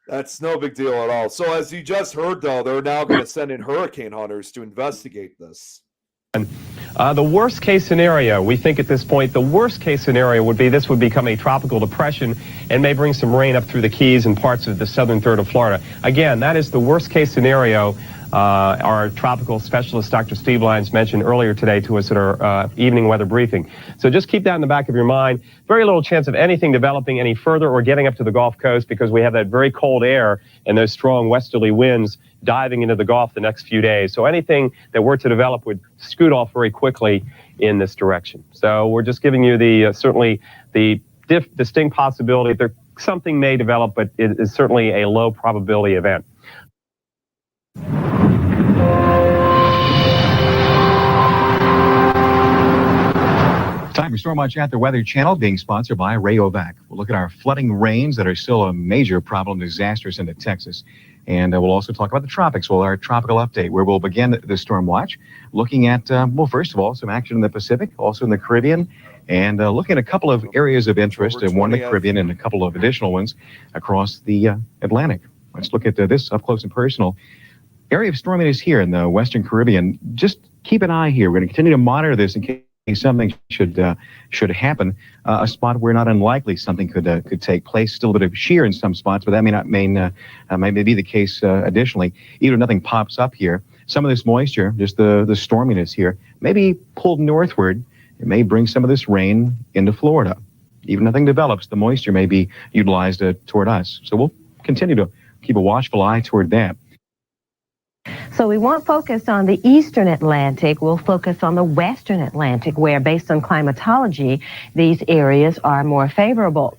That's no big deal at all. So as you just heard, though, they're now going to send in hurricane hunters to investigate this. The worst case scenario, we think at this point, the worst case scenario would be this would become a tropical depression and may bring some rain up through the Keys and parts of the southern third of Florida. Again, that is the worst case scenario. Our tropical specialist, Dr. Steve Lyons, mentioned earlier today to us at our evening weather briefing. So just keep that in the back of your mind. Very little chance of anything developing any further or getting up to the Gulf Coast because we have that very cold air and those strong westerly winds diving into the Gulf the next few days. So anything that were to develop would scoot off very quickly in this direction. So we're just giving you the certainly the distinct possibility that something may develop, but it is certainly a low probability event. Time for Stormwatch at the Weather Channel, being sponsored by Rayovac. We'll look at our flooding rains that are still a major problem, disastrous into Texas. And we'll also talk about the tropics, our tropical update, where we'll begin the storm watch, looking at, well, first of all, some action in the Pacific, also in the Caribbean, and looking at a couple of areas of interest, one in the Caribbean and a couple of additional ones across the Atlantic. Let's look at this up close and personal. Area of storminess here in the Western Caribbean. Just keep an eye here. We're going to continue to monitor this in case something should happen. A spot where not unlikely something could take place. Still a bit of shear in some spots, but that may be the case additionally. Even if nothing pops up here, some of this moisture, just the storminess here, may be pulled northward. It may bring some of this rain into Florida. Even if nothing develops, the moisture may be utilized toward us. So we'll continue to keep a watchful eye toward that. So we won't focus on the eastern Atlantic. We'll focus on the western Atlantic, where based on climatology, these areas are more favorable.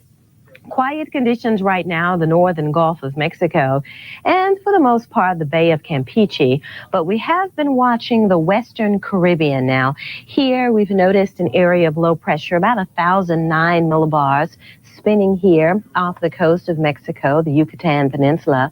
Quiet conditions right now, the northern Gulf of Mexico, and for the most part, the Bay of Campeche. But we have been watching the Western Caribbean now. Here, we've noticed an area of low pressure, about 1,009 millibars, spinning here off the coast of Mexico, the Yucatan Peninsula.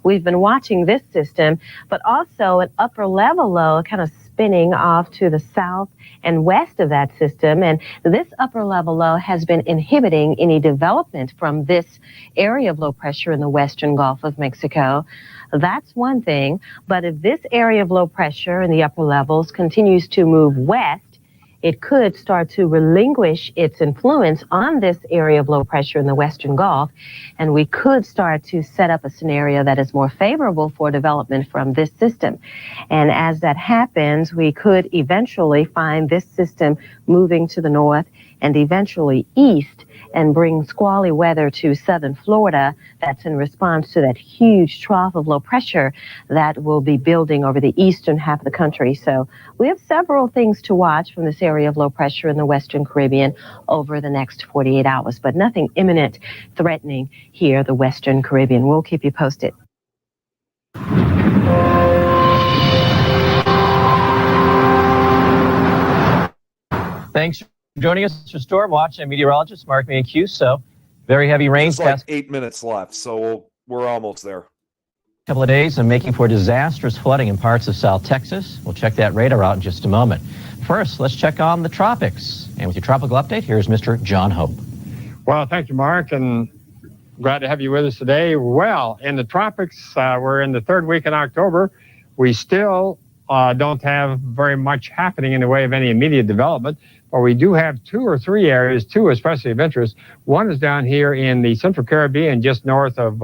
We've been watching this system, but also an upper level low kind of spinning off to the south and west of that system. And this upper level low has been inhibiting any development from this area of low pressure in the western Gulf of Mexico. That's one thing. But if this area of low pressure in the upper levels continues to move west, it could start to relinquish its influence on this area of low pressure in the Western Gulf, and we could start to set up a scenario that is more favorable for development from this system. And as that happens, we could eventually find this system moving to the north and eventually east and bring squally weather to southern Florida. That's in response to that huge trough of low pressure that will be building over the eastern half of the country. So we have several things to watch from this area of low pressure in the Western Caribbean over the next 48 hours, but nothing imminent threatening here, the Western Caribbean. We'll keep you posted. Thanks for joining us for Storm Watch. I'm meteorologist Mark Mancuso. Very heavy rain. There's like 8 minutes left, so we're almost there. Couple of days and making for disastrous flooding in parts of South Texas. We'll check that radar out in just a moment. First, let's check on the tropics. And with your tropical update, here's Mr. John Hope. Well, thank you, Mark, and glad to have you with us today. Well, in the tropics, we're in the third week in October. We still don't have very much happening in the way of any immediate development, but we do have 2 or 3 areas, 2 especially of interest. One is down here in the Central Caribbean, just north of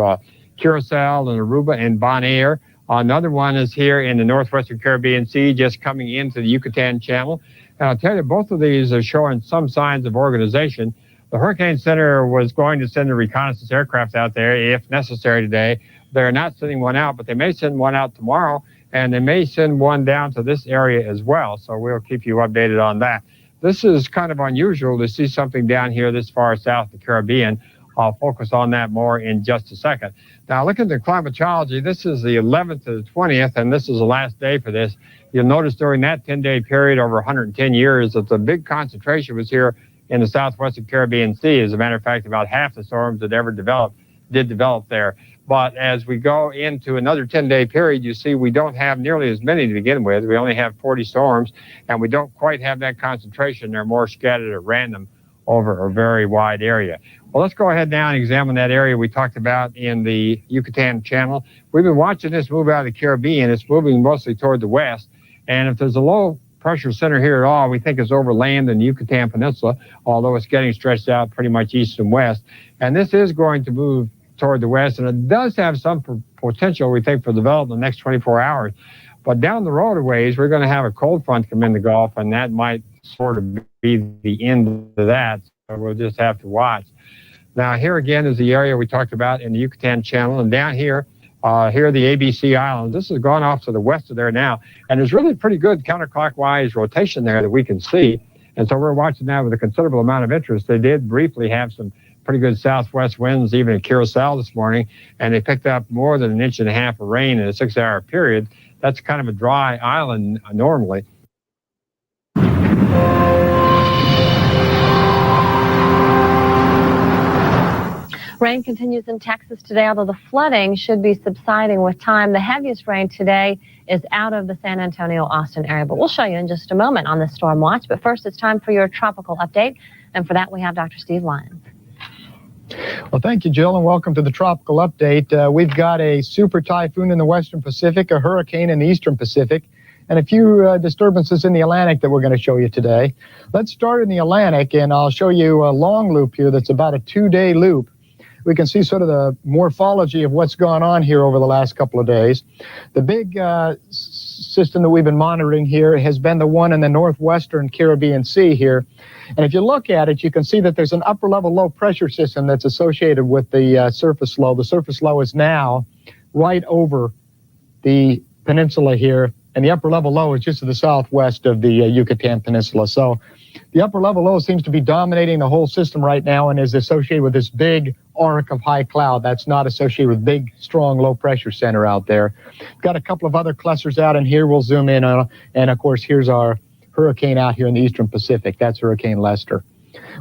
Curacao and Aruba and Bonaire. Another one is here in the Northwestern Caribbean Sea, just coming into the Yucatan Channel. And I'll tell you, both of these are showing some signs of organization. The Hurricane Center was going to send a reconnaissance aircraft out there if necessary today. They're not sending one out, but they may send one out tomorrow, and they may send one down to this area as well. So we'll keep you updated on that. This is kind of unusual to see something down here this far south of the Caribbean. I'll focus on that more in just a second. Now, look at the climatology. This is the 11th to the 20th, and this is the last day for this. You'll notice during that 10-day period over 110 years that the big concentration was here in the southwestern Caribbean Sea. As a matter of fact, about half the storms that ever developed did develop there. But as we go into another 10-day period, you see we don't have nearly as many to begin with. We only have 40 storms, and we don't quite have that concentration. They're more scattered at random over a very wide area. Well, let's go ahead now and examine that area we talked about in the Yucatan Channel. We've been watching this move out of the Caribbean. It's moving mostly toward the west, and if there's a low pressure center here at all, we think it's over land in the Yucatan Peninsula, although it's getting stretched out pretty much east and west. And this is going to move toward the west, and it does have some potential, we think, for development in the next 24 hours. But down the road a ways, we're going to have a cold front come in the Gulf, and that might sort of be the end of that. So we'll just have to watch. Now, here again is the area we talked about in the Yucatan Channel, and down here, here are the ABC Islands. This has gone off to the west of there now, and there's really pretty good counterclockwise rotation there that we can see. And so we're watching that with a considerable amount of interest. They did briefly have some pretty good southwest winds even at Curacao this morning, and they picked up more than 1.5 inches of rain in a 6-hour period. That's kind of a dry island normally. Rain continues in Texas today, although the flooding should be subsiding with time. The heaviest rain today is out of the San Antonio-Austin area, but we'll show you in just a moment on the Storm Watch. But first, it's time for your tropical update, and for that, we have Dr. Steve Lyons. Well, thank you, Jill, and welcome to the Tropical Update. We've got a super typhoon in the Western Pacific, a hurricane in the Eastern Pacific, and a few disturbances in the Atlantic that we're going to show you today. Let's start in the Atlantic, and I'll show you a long loop here that's about a 2-day loop. We can see sort of the morphology of what's gone on here over the last couple of days. The big system that we've been monitoring here has been the one in the Northwestern Caribbean Sea here. And if you look at it, you can see that there's an upper-level low-pressure system that's associated with the surface low. The surface low is now right over the peninsula here, and the upper-level low is just to the southwest of the Yucatan Peninsula. So the upper-level low seems to be dominating the whole system right now and is associated with this big arc of high cloud that's not associated with big, strong, low-pressure center out there. Got a couple of other clusters out in here we'll zoom in on, and, of course, here's our hurricane out here in the Eastern Pacific. That's Hurricane Lester.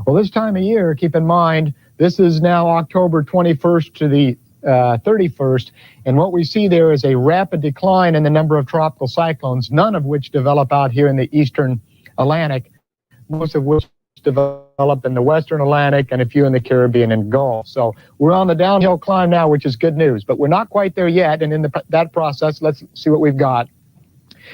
Well, this time of year, keep in mind, this is now October 21st to the 31st, and what we see there is a rapid decline in the number of tropical cyclones, none of which develop out here in the Eastern Atlantic, most of which develop in the Western Atlantic and a few in the Caribbean and Gulf. So we're on the downhill climb now, which is good news, but we're not quite there yet, and in that process, let's see what we've got.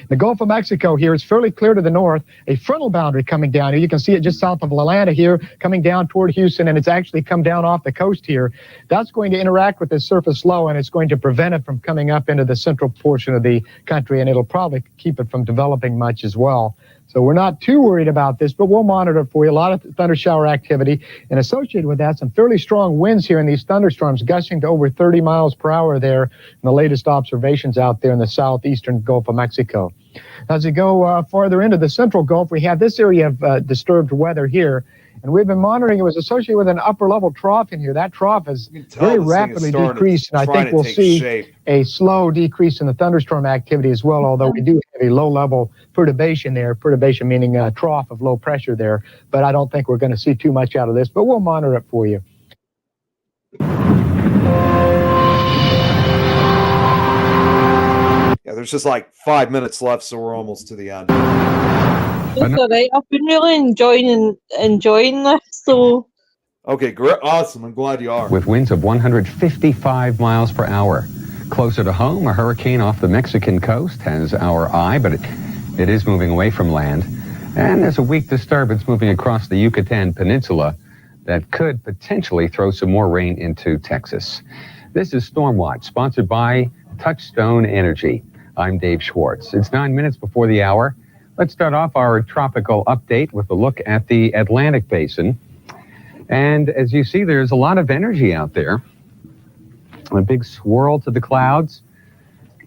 The Gulf of Mexico here is fairly clear to the north. A frontal boundary coming down here. You can see it just south of Atlanta here, coming down toward Houston, and it's actually come down off the coast here. That's going to interact with this surface low, and it's going to prevent it from coming up into the central portion of the country, and it'll probably keep it from developing much as well. So we're not too worried about this, but we'll monitor it for you. A lot of thunder shower activity, and associated with that, some fairly strong winds here in these thunderstorms, gushing to over 30 miles per hour there in the latest observations out there in the southeastern Gulf of Mexico. As we go farther into the central Gulf, we have this area of disturbed weather here, and we've been monitoring. It was associated with an upper-level trough in here. That trough has very rapidly decreased, and I think we'll see a slow decrease in the thunderstorm activity as well, although we do have a low-level perturbation there, perturbation meaning a trough of low pressure there, but I don't think we're going to see too much out of this, but we'll monitor it for you. Yeah, there's just like 5 minutes left, so we're almost to the end. It's all right. I've been really enjoying this. So. Okay, great, awesome. I'm glad you are. With winds of 155 miles per hour. Closer to home, a hurricane off the Mexican coast has our eye, but it is moving away from land. And there's a weak disturbance moving across the Yucatan Peninsula that could potentially throw some more rain into Texas. This is Storm Watch, sponsored by Touchstone Energy. I'm Dave Schwartz. It's 9 minutes before the hour. Let's start off our tropical update with a look at the Atlantic Basin. And as you see, there's a lot of energy out there. A big swirl to the clouds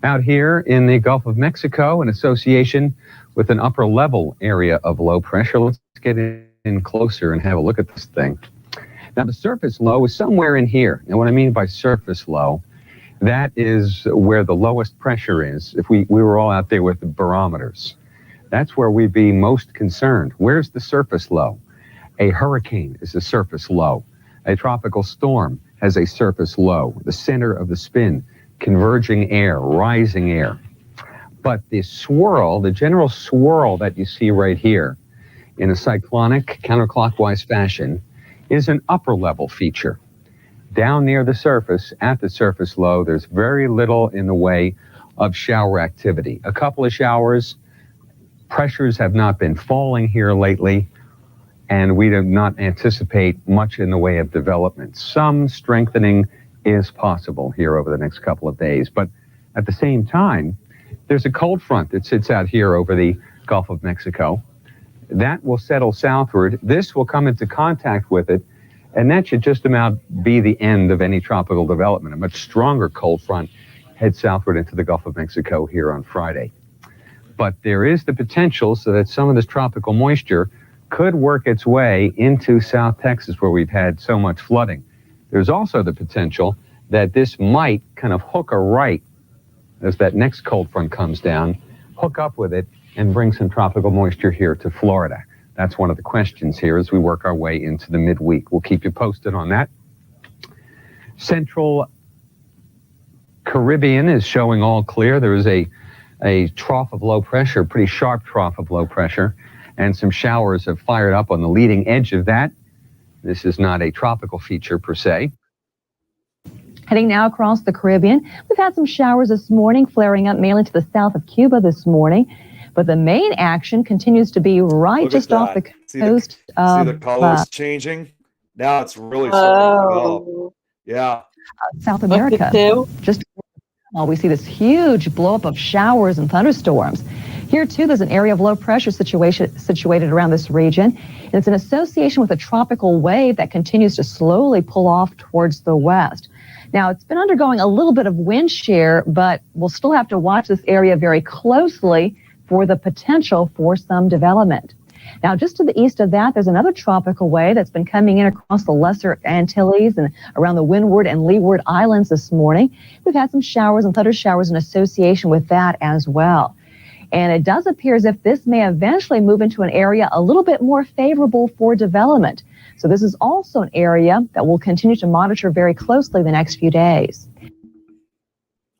out here in the Gulf of Mexico in association with an upper level area of low pressure. Let's get in closer and have a look at this thing. Now, the surface low is somewhere in here. And what I mean by surface low, that is where the lowest pressure is. If we were all out there with the barometers, that's where we'd be most concerned. Where's the surface low? A hurricane is a surface low. A tropical storm has a surface low, the center of the spin, converging air, rising air. But the swirl, the general swirl that you see right here in a cyclonic counterclockwise fashion is an upper level feature. Down near the surface, at the surface low, there's very little in the way of shower activity. A couple of showers. Pressures have not been falling here lately, and we do not anticipate much in the way of development. Some strengthening is possible here over the next couple of days, but at the same time, there's a cold front that sits out here over the Gulf of Mexico. That will settle southward. This will come into contact with it, and that should just about be the end of any tropical development. A much stronger cold front heads southward into the Gulf of Mexico here on Friday. But there is the potential so that some of this tropical moisture could work its way into South Texas, where we've had so much flooding. There's also the potential that this might kind of hook a right as that next cold front comes down, hook up with it, and bring some tropical moisture here to Florida. That's one of the questions here as we work our way into the midweek. We'll keep you posted on that. Central Caribbean is showing all clear. There is a trough of low pressure, pretty sharp trough of low pressure, and some showers have fired up on the leading edge of that. This is not a tropical feature per se. Heading now across the Caribbean, we've had some showers this morning, flaring up mainly to the south of Cuba this morning. But the main action continues to be right just off the coast. See the colors changing? Now it's really starting to develop. Yeah. South America. Just we see this huge blow-up of showers and thunderstorms. Here, too, there's an area of low pressure situated around this region. And it's in association with a tropical wave that continues to slowly pull off towards the west. Now, it's been undergoing a little bit of wind shear, but we'll still have to watch this area very closely for the potential for some development. Now, just to the east of that, there's another tropical wave that's been coming in across the Lesser Antilles and around the Windward and Leeward Islands this morning. We've had some showers and thunder showers in association with that as well. And it does appear as if this may eventually move into an area a little bit more favorable for development. So this is also an area that we'll continue to monitor very closely the next few days.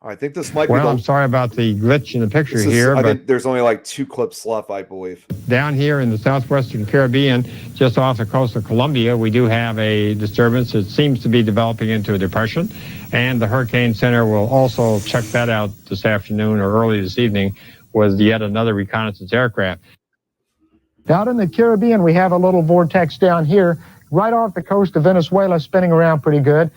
I think this might be. Well, I'm sorry about the glitch in the picture here. I but think there's only like 2 clips left, I believe. Down here in the southwestern Caribbean, just off the coast of Colombia, we do have a disturbance that seems to be developing into a depression. And the Hurricane Center will also check that out this afternoon or early this evening was yet another reconnaissance aircraft. Out in the Caribbean, we have a little vortex down here, right off the coast of Venezuela, spinning around pretty good.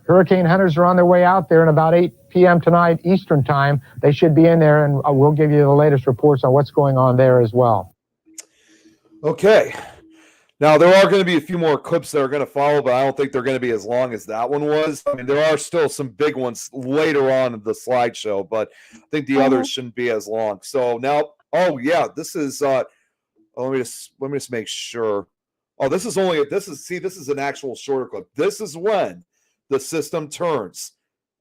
Hurricane hunters are on their way out there, and about 8 p.m. tonight Eastern time, they should be in there, and we'll give you the latest reports on what's going on there as well. Okay. Now, there are going to be a few more clips that are going to follow, but I don't think they're going to be as long as that one was. I mean, there are still some big ones later on in the slideshow, but I think the others shouldn't be as long. So now, oh, yeah, this is let me just make sure. Oh, this is an actual shorter clip. This is when the system turns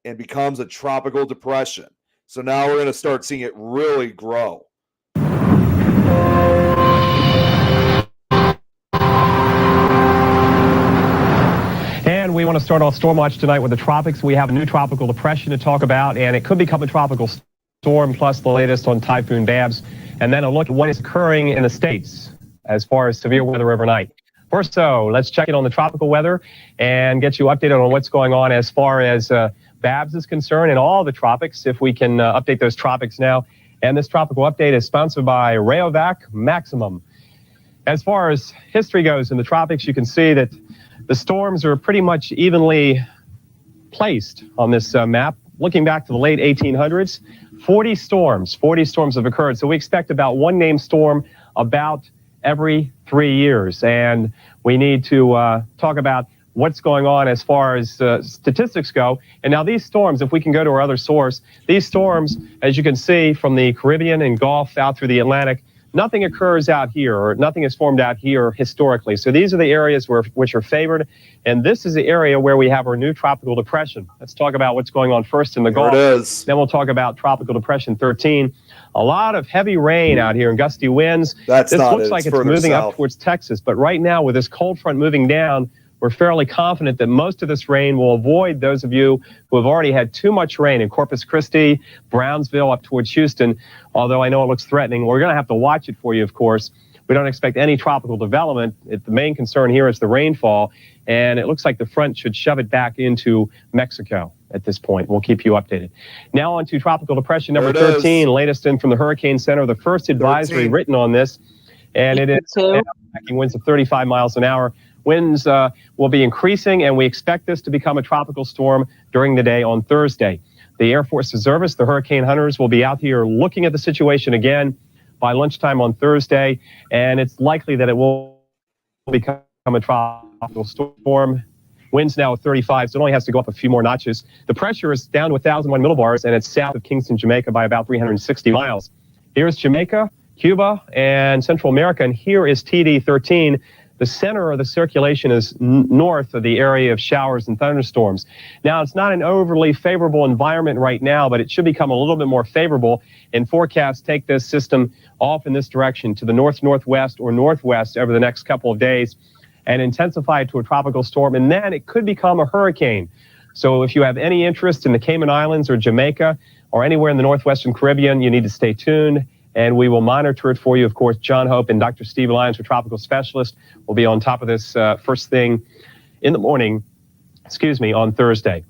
and becomes a tropical depression. So now we're going to start seeing it really grow. And we want to start off Storm Watch tonight with the tropics. We have a new tropical depression to talk about, and it could become a tropical storm, plus the latest on Typhoon Babs, and then a look at what is occurring in the States as far as severe weather overnight. First, let's check in on the tropical weather and get you updated on what's going on as far as Babs is concerned in all the tropics, if we can update those tropics now. And this tropical update is sponsored by Rayovac Maximum. As far as history goes in the tropics, you can see that the storms are pretty much evenly placed on this map. Looking back to the late 1800s, 40 storms have occurred. So we expect about one named storm about every 3 years. And we need to talk about what's going on as far as statistics go. And now these storms, if we can go to our other source, these storms, as you can see from the Caribbean and Gulf out through the Atlantic, nothing occurs out here, or nothing is formed out here historically. So these are the areas which are favored, and this is the area where we have our new tropical depression. Let's talk about what's going on first in the Gulf. There it is. Then we'll talk about Tropical Depression 13. A lot of heavy rain out here and gusty winds. This looks like it's moving up towards Texas, but right now with this cold front moving down, we're fairly confident that most of this rain will avoid those of you who have already had too much rain in Corpus Christi, Brownsville, up towards Houston. Although I know it looks threatening, we're going to have to watch it for you, of course. We don't expect any tropical development. The main concern here is the rainfall, and it looks like the front should shove it back into Mexico at this point. We'll keep you updated. Now on to Tropical Depression number 13, latest in from the Hurricane Center, the first advisory written on this, and it is attacking winds of 35 miles an hour. Winds will be increasing, and we expect this to become a tropical storm during the day on Thursday. The Air Force Reservists, the hurricane hunters, will be out here looking at the situation again by lunchtime on Thursday, and it's likely that it will become a tropical storm. Winds now at 35, so it only has to go up a few more notches. The pressure is down to 1,001 millibars, and it's south of Kingston, Jamaica by about 360 miles. Here's Jamaica, Cuba, and Central America, and here is TD13. The center of the circulation is north of the area of showers and thunderstorms. Now, it's not an overly favorable environment right now, but it should become a little bit more favorable. And forecasts take this system off in this direction to the north-northwest or northwest over the next couple of days and intensify to a tropical storm. And then it could become a hurricane. So if you have any interest in the Cayman Islands or Jamaica or anywhere in the northwestern Caribbean, you need to stay tuned. And we will monitor it for you. Of course, John Hope and Dr. Steve Lyons, our tropical specialist, will be on top of this first thing in the morning, on Thursday.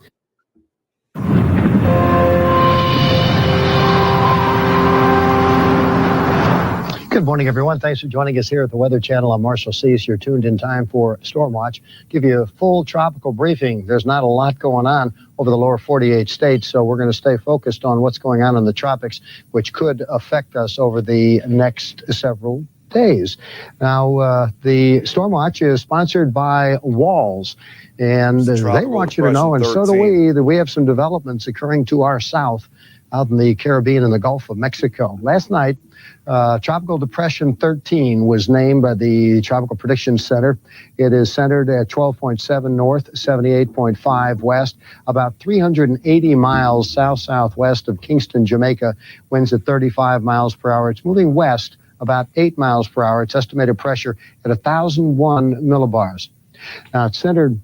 Good morning, everyone. Thanks for joining us here at the Weather Channel. I'm Marshall Cease. You're tuned in time for Storm Watch. Give you a full tropical briefing. There's not a lot going on over the lower 48 states, so we're going to stay focused on what's going on in the tropics, which could affect us over the next several days. Now, the Storm Watch is sponsored by Walls, and they want you to know, and so do we, that we have some developments occurring to our south out in the Caribbean and the Gulf of Mexico. Last night, Tropical Depression 13 was named by the Tropical Prediction Center. It is centered at 12.7 north, 78.5 west, about 380 miles south-southwest of Kingston, Jamaica. Winds at 35 miles per hour. It's moving west about 8 miles per hour. Its estimated pressure at 1,001 millibars. Now, it's centered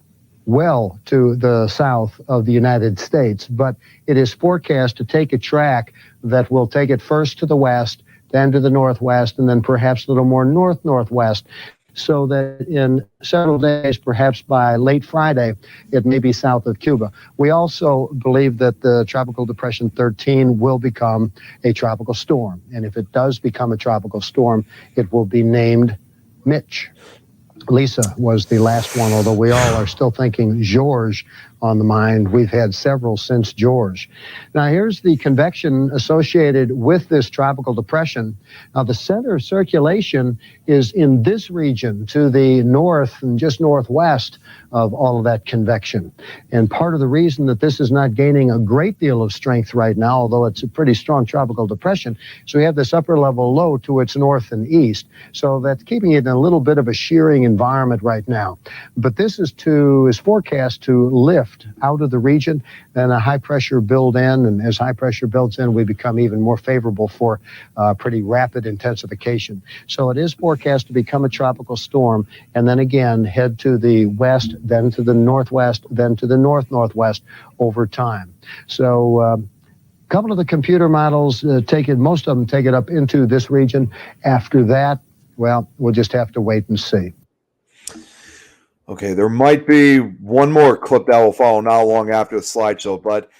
well to the south of the United States, but it is forecast to take a track that will take it first to the west, then to the northwest, and then perhaps a little more north-northwest. so that in several days, perhaps by late Friday, it may be south of Cuba. We also believe that the Tropical Depression 13 will become a tropical storm. And if it does become a tropical storm, it will be named Mitch. Lisa was the last one, although we all are still thinking George on the mind. We've had several since George. Now, here's the convection associated with this tropical depression. Now, the center of circulation is in this region to the north and just northwest of all of that convection. And part of the reason that this is not gaining a great deal of strength right now, although it's a pretty strong tropical depression, so we have this upper level low to its north and east. So that's keeping it in a little bit of a shearing environment right now. But this is forecast to lift out of the region, then a high pressure build in, and as high pressure builds in, we become even more favorable for pretty rapid intensification. So it is forecast to become a tropical storm, and then again head to the west, then to the northwest, then to the north-northwest over time. So a couple of the computer models most of them take it up into this region. After that, well, we'll just have to wait and see. Okay, there might be one more clip that will follow not long after the slideshow, but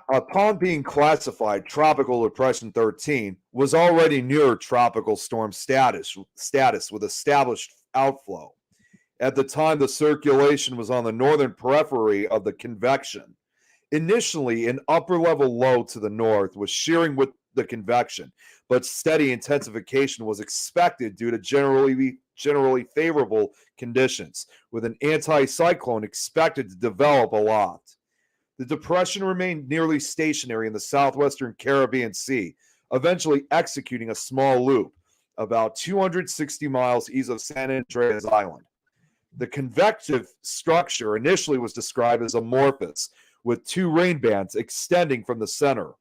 upon being classified, Tropical Depression 13 was already near tropical storm status with established outflow. At the time, the circulation was on the northern periphery of the convection. Initially, an upper-level low to the north was shearing with the convection, but steady intensification was expected due to generally favorable conditions, with an anticyclone expected to develop a lot. The depression remained nearly stationary in the southwestern Caribbean Sea, eventually executing a small loop about 260 miles east of San Andreas Island. The convective structure initially was described as amorphous, with two rain bands extending from the center.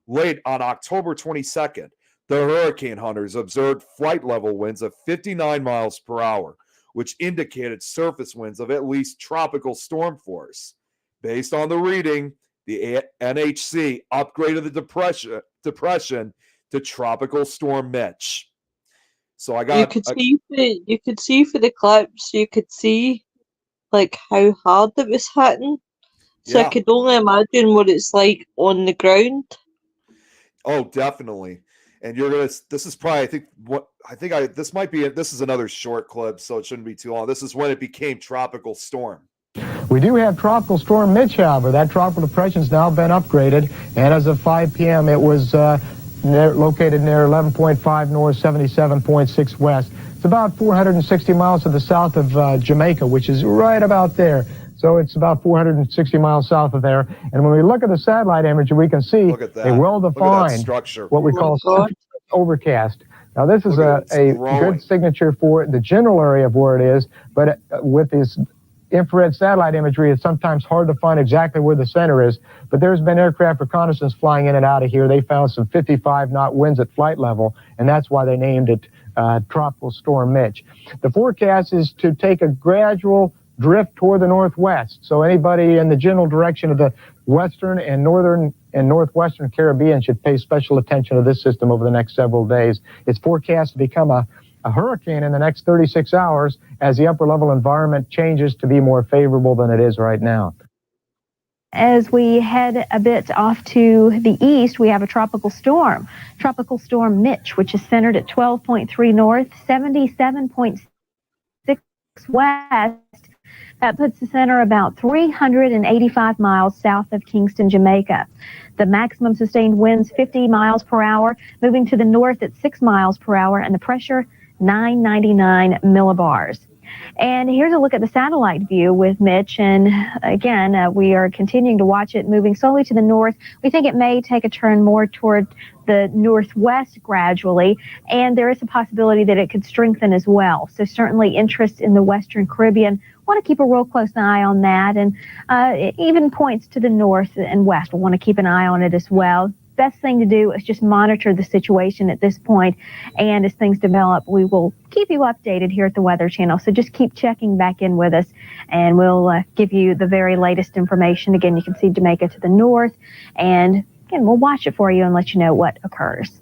Late on October 22nd, the hurricane hunters observed flight level winds of 59 miles per hour, which indicated surface winds of at least tropical storm force. Based on the reading, the NHC upgraded the depression to Tropical Storm Mitch. So you could see for the clips, you could see like how hard it was hitting. So I could only imagine what it's like on the ground. Oh, definitely. And this is probably, this is another short clip, so it shouldn't be too long. This is when it became Tropical Storm. We do have Tropical Storm Mitch, however. That tropical depression's now been upgraded, and as of 5 p.m. it was located near 11.5 north, 77.6 west. It's about 460 miles to the south of Jamaica, which is right about there. So it's about 460 miles south of there. And when we look at the satellite imagery, we can see a well-defined, what we call overcast. Now, this is a good signature for the general area of where it is, but with this infrared satellite imagery, it's sometimes hard to find exactly where the center is. But there's been aircraft reconnaissance flying in and out of here. They found some 55-knot winds at flight level, and that's why they named it Tropical Storm Mitch. The forecast is to take a gradual drift toward the northwest. So anybody in the general direction of the western and northern and northwestern Caribbean should pay special attention to this system over the next several days. It's forecast to become a hurricane in the next 36 hours as the upper level environment changes to be more favorable than it is right now. As we head a bit off to the east, we have a tropical storm Mitch, which is centered at 12.3 north, 77.6 west. That puts the center about 385 miles south of Kingston, Jamaica. The maximum sustained winds 50 miles per hour, moving to the north at 6 miles per hour, and the pressure 999 millibars. And here's a look at the satellite view with Mitch. And again, we are continuing to watch it moving slowly to the north. We think it may take a turn more toward the northwest gradually, and there is a possibility that it could strengthen as well. So certainly interest in the Western Caribbean. Want to keep a real close eye on that, and even points to the north and west. We'll want to keep an eye on it as well. Best thing to do is just monitor the situation at this point, and as things develop, we will keep you updated here at the Weather Channel. So just keep checking back in with us, and we'll give you the very latest information. Again, you can see Jamaica to the north, and again, we'll watch it for you and let you know what occurs.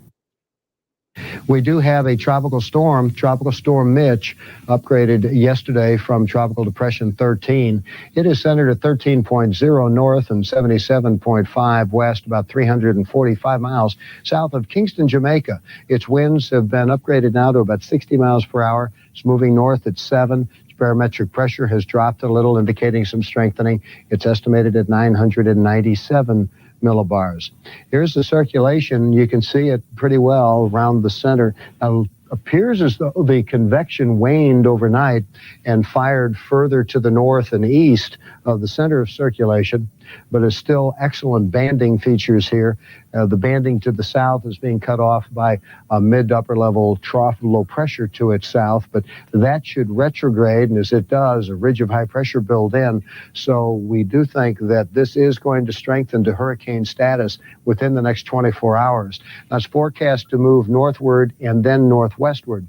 We do have a tropical storm Mitch, upgraded yesterday from Tropical Depression 13. It is centered at 13.0 north and 77.5 west, about 345 miles south of Kingston, Jamaica. Its winds have been upgraded now to about 60 miles per hour. It's moving north at 7. Its barometric pressure has dropped a little, indicating some strengthening. It's estimated at 997 millibars. Here's the circulation. You can see it pretty well around the center. Now, appears as though the convection waned overnight and fired further to the north and east of the center of circulation, but is still excellent banding features here. The banding to the south is being cut off by a mid-upper level trough low pressure to its south, but that should retrograde, and as it does, a ridge of high pressure build in. So we do think that this is going to strengthen to hurricane status within the next 24 hours. Now, it's forecast to move northward and then northwestward.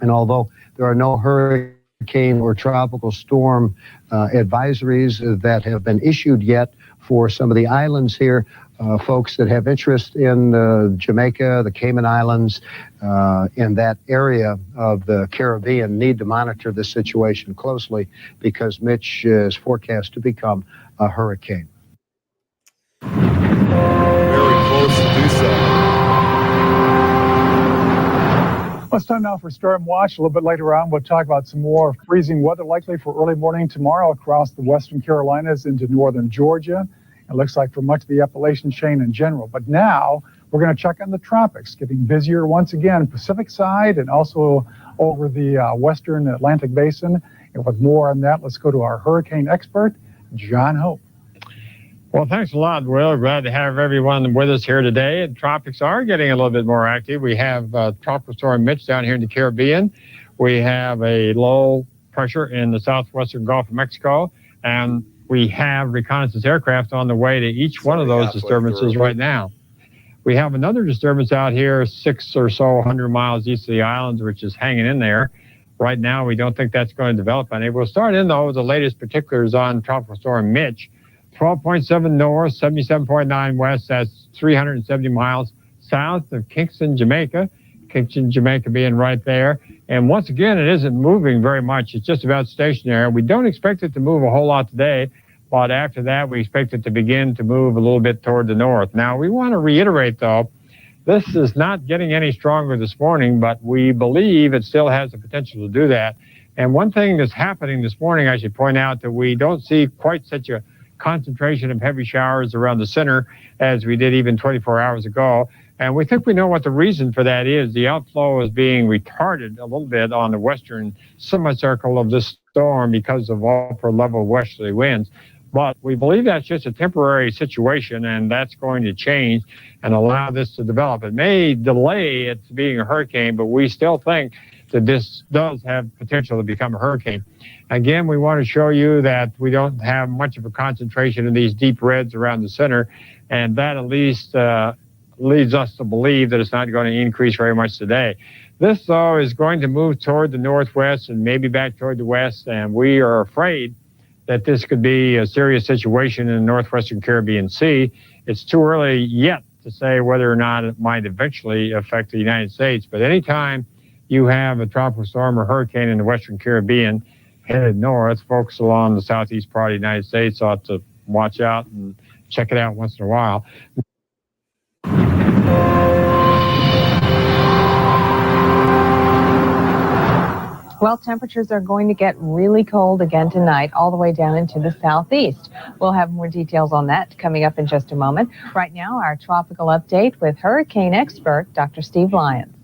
And although there are no hurricane or tropical storm advisories that have been issued yet for some of the islands here, folks that have interest in Jamaica, the Cayman Islands, in that area of the Caribbean need to monitor this situation closely because Mitch is forecast to become a hurricane. Very close to do so. Well, it's time now for Storm Watch. A little bit later on, we'll talk about some more freezing weather likely for early morning tomorrow across the western Carolinas into northern Georgia. It looks like for much of the Appalachian chain in general. But now we're going to check on the tropics, getting busier once again, Pacific side and also over the western Atlantic basin. And with more on that, let's go to our hurricane expert, John Hope. Well, thanks a lot, Will. Glad to have everyone with us here today. And tropics are getting a little bit more active. We have Tropical Storm Mitch down here in the Caribbean. We have a low pressure in the southwestern Gulf of Mexico. And we have reconnaissance aircraft on the way to each one of those disturbances right now. We have another disturbance out here 600 or so miles east of the islands, which is hanging in there. Right now, we don't think that's going to develop any. We'll start in, though, with the latest particulars on Tropical Storm Mitch. 12.7 north, 77.9 west, that's 370 miles south of Kingston, Jamaica. Kingston, Jamaica being right there. And once again, it isn't moving very much. It's just about stationary. We don't expect it to move a whole lot today, but after that, we expect it to begin to move a little bit toward the north. Now, we want to reiterate, though, this is not getting any stronger this morning, but we believe it still has the potential to do that. And one thing that's happening this morning, I should point out that we don't see quite such a concentration of heavy showers around the center as we did even 24 hours ago. And we think we know what the reason for that is. The outflow is being retarded a little bit on the western semicircle of this storm because of upper level westerly winds. But we believe that's just a temporary situation, and that's going to change and allow this to develop. It may delay its being a hurricane, but we still think that this does have potential to become a hurricane. Again, we want to show you that we don't have much of a concentration of these deep reds around the center, and that at least leads us to believe that it's not going to increase very much today. This, though, is going to move toward the northwest and maybe back toward the west, and we are afraid that this could be a serious situation in the northwestern Caribbean Sea. It's too early yet to say whether or not it might eventually affect the United States, but anytime you have a tropical storm or hurricane in the western Caribbean headed north, folks along the southeast part of the United States ought to watch out and check it out once in a while. Well, temperatures are going to get really cold again tonight, all the way down into the southeast. We'll have more details on that coming up in just a moment. Right now, our tropical update with hurricane expert, Dr. Steve Lyons.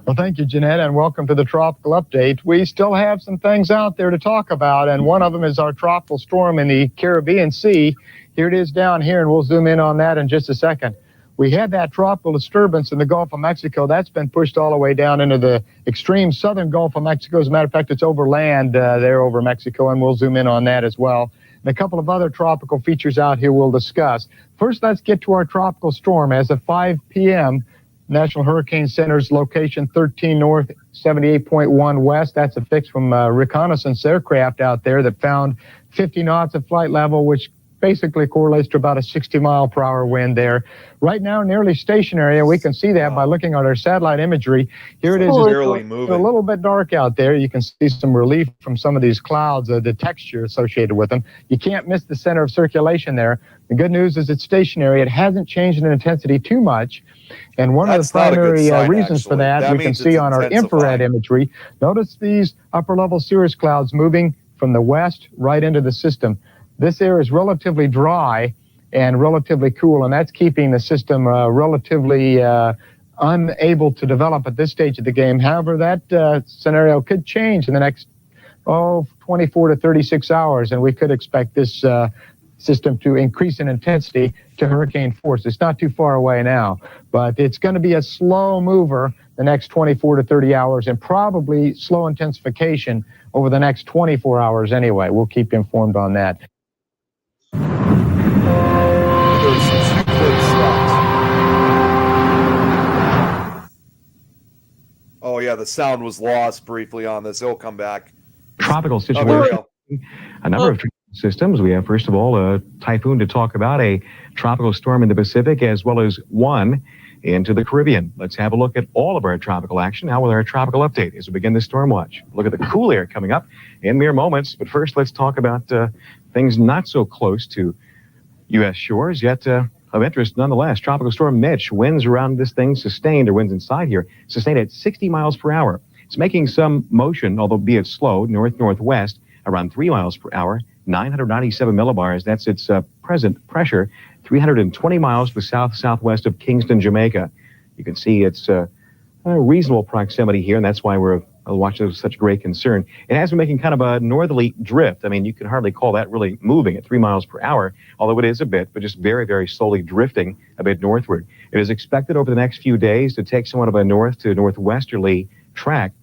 Well, thank you, Jeanette, and welcome to the Tropical Update. We still have some things out there to talk about, and one of them is our tropical storm in the Caribbean Sea. Here it is down here, and we'll zoom in on that in just a second. We had that tropical disturbance in the Gulf of Mexico. That's been pushed all the way down into the extreme southern Gulf of Mexico. As a matter of fact, it's over land there over Mexico, and we'll zoom in on that as well. And a couple of other tropical features out here we'll discuss. First, let's get to our tropical storm. As of 5 p.m., National Hurricane Center's location 13 north, 78.1 west. That's a fix from reconnaissance aircraft out there that found 50 knots of flight level, which basically correlates to about a 60-mile-per-hour wind there. Right now, nearly stationary, and we can see that by looking at our satellite imagery. Here it is. It's barely moving. a little bit dark out there. You can see some relief from some of these clouds, the texture associated with them. You can't miss the center of circulation there. The good news is it's stationary. It hasn't changed in intensity too much. And one of the primary reasons for that we can see on our infrared imagery. Notice these upper-level cirrus clouds moving from the west right into the system. This air is relatively dry and relatively cool, and that's keeping the system relatively unable to develop at this stage of the game. However, that scenario could change in the next 24 to 36 hours, and we could expect this system to increase in intensity to hurricane force. It's not too far away now, but it's going to be a slow mover the next 24 to 30 hours and probably slow intensification over the next 24 hours anyway. We'll keep you informed on that. There's 2 clips left. Oh yeah, the sound was lost briefly on this. It'll come back. Tropical There we situation. go. A number of systems. We have, first of all, a typhoon to talk about, a tropical storm in the Pacific, as well as one into the Caribbean. Let's have a look at all of our tropical action now with our tropical update as we begin the storm watch. Look at the cool air coming up in mere moments. But first, let's talk about things not so close to U.S. shores, yet of interest nonetheless. Tropical storm Mitch, winds around this thing sustained, or winds inside here, sustained at 60 miles per hour. It's making some motion, although be it slow, north-northwest, around 3 miles per hour, 997 millibars. That's its present pressure, 320 miles to the south-southwest of Kingston, Jamaica. You can see it's a reasonable proximity here, and that's why we're watching with such great concern. It has been making kind of a northerly drift. I mean, you can hardly call that really moving at 3 miles per hour, although it is a bit, but just very, very slowly drifting a bit northward. It is expected over the next few days to take somewhat of a north to northwesterly track.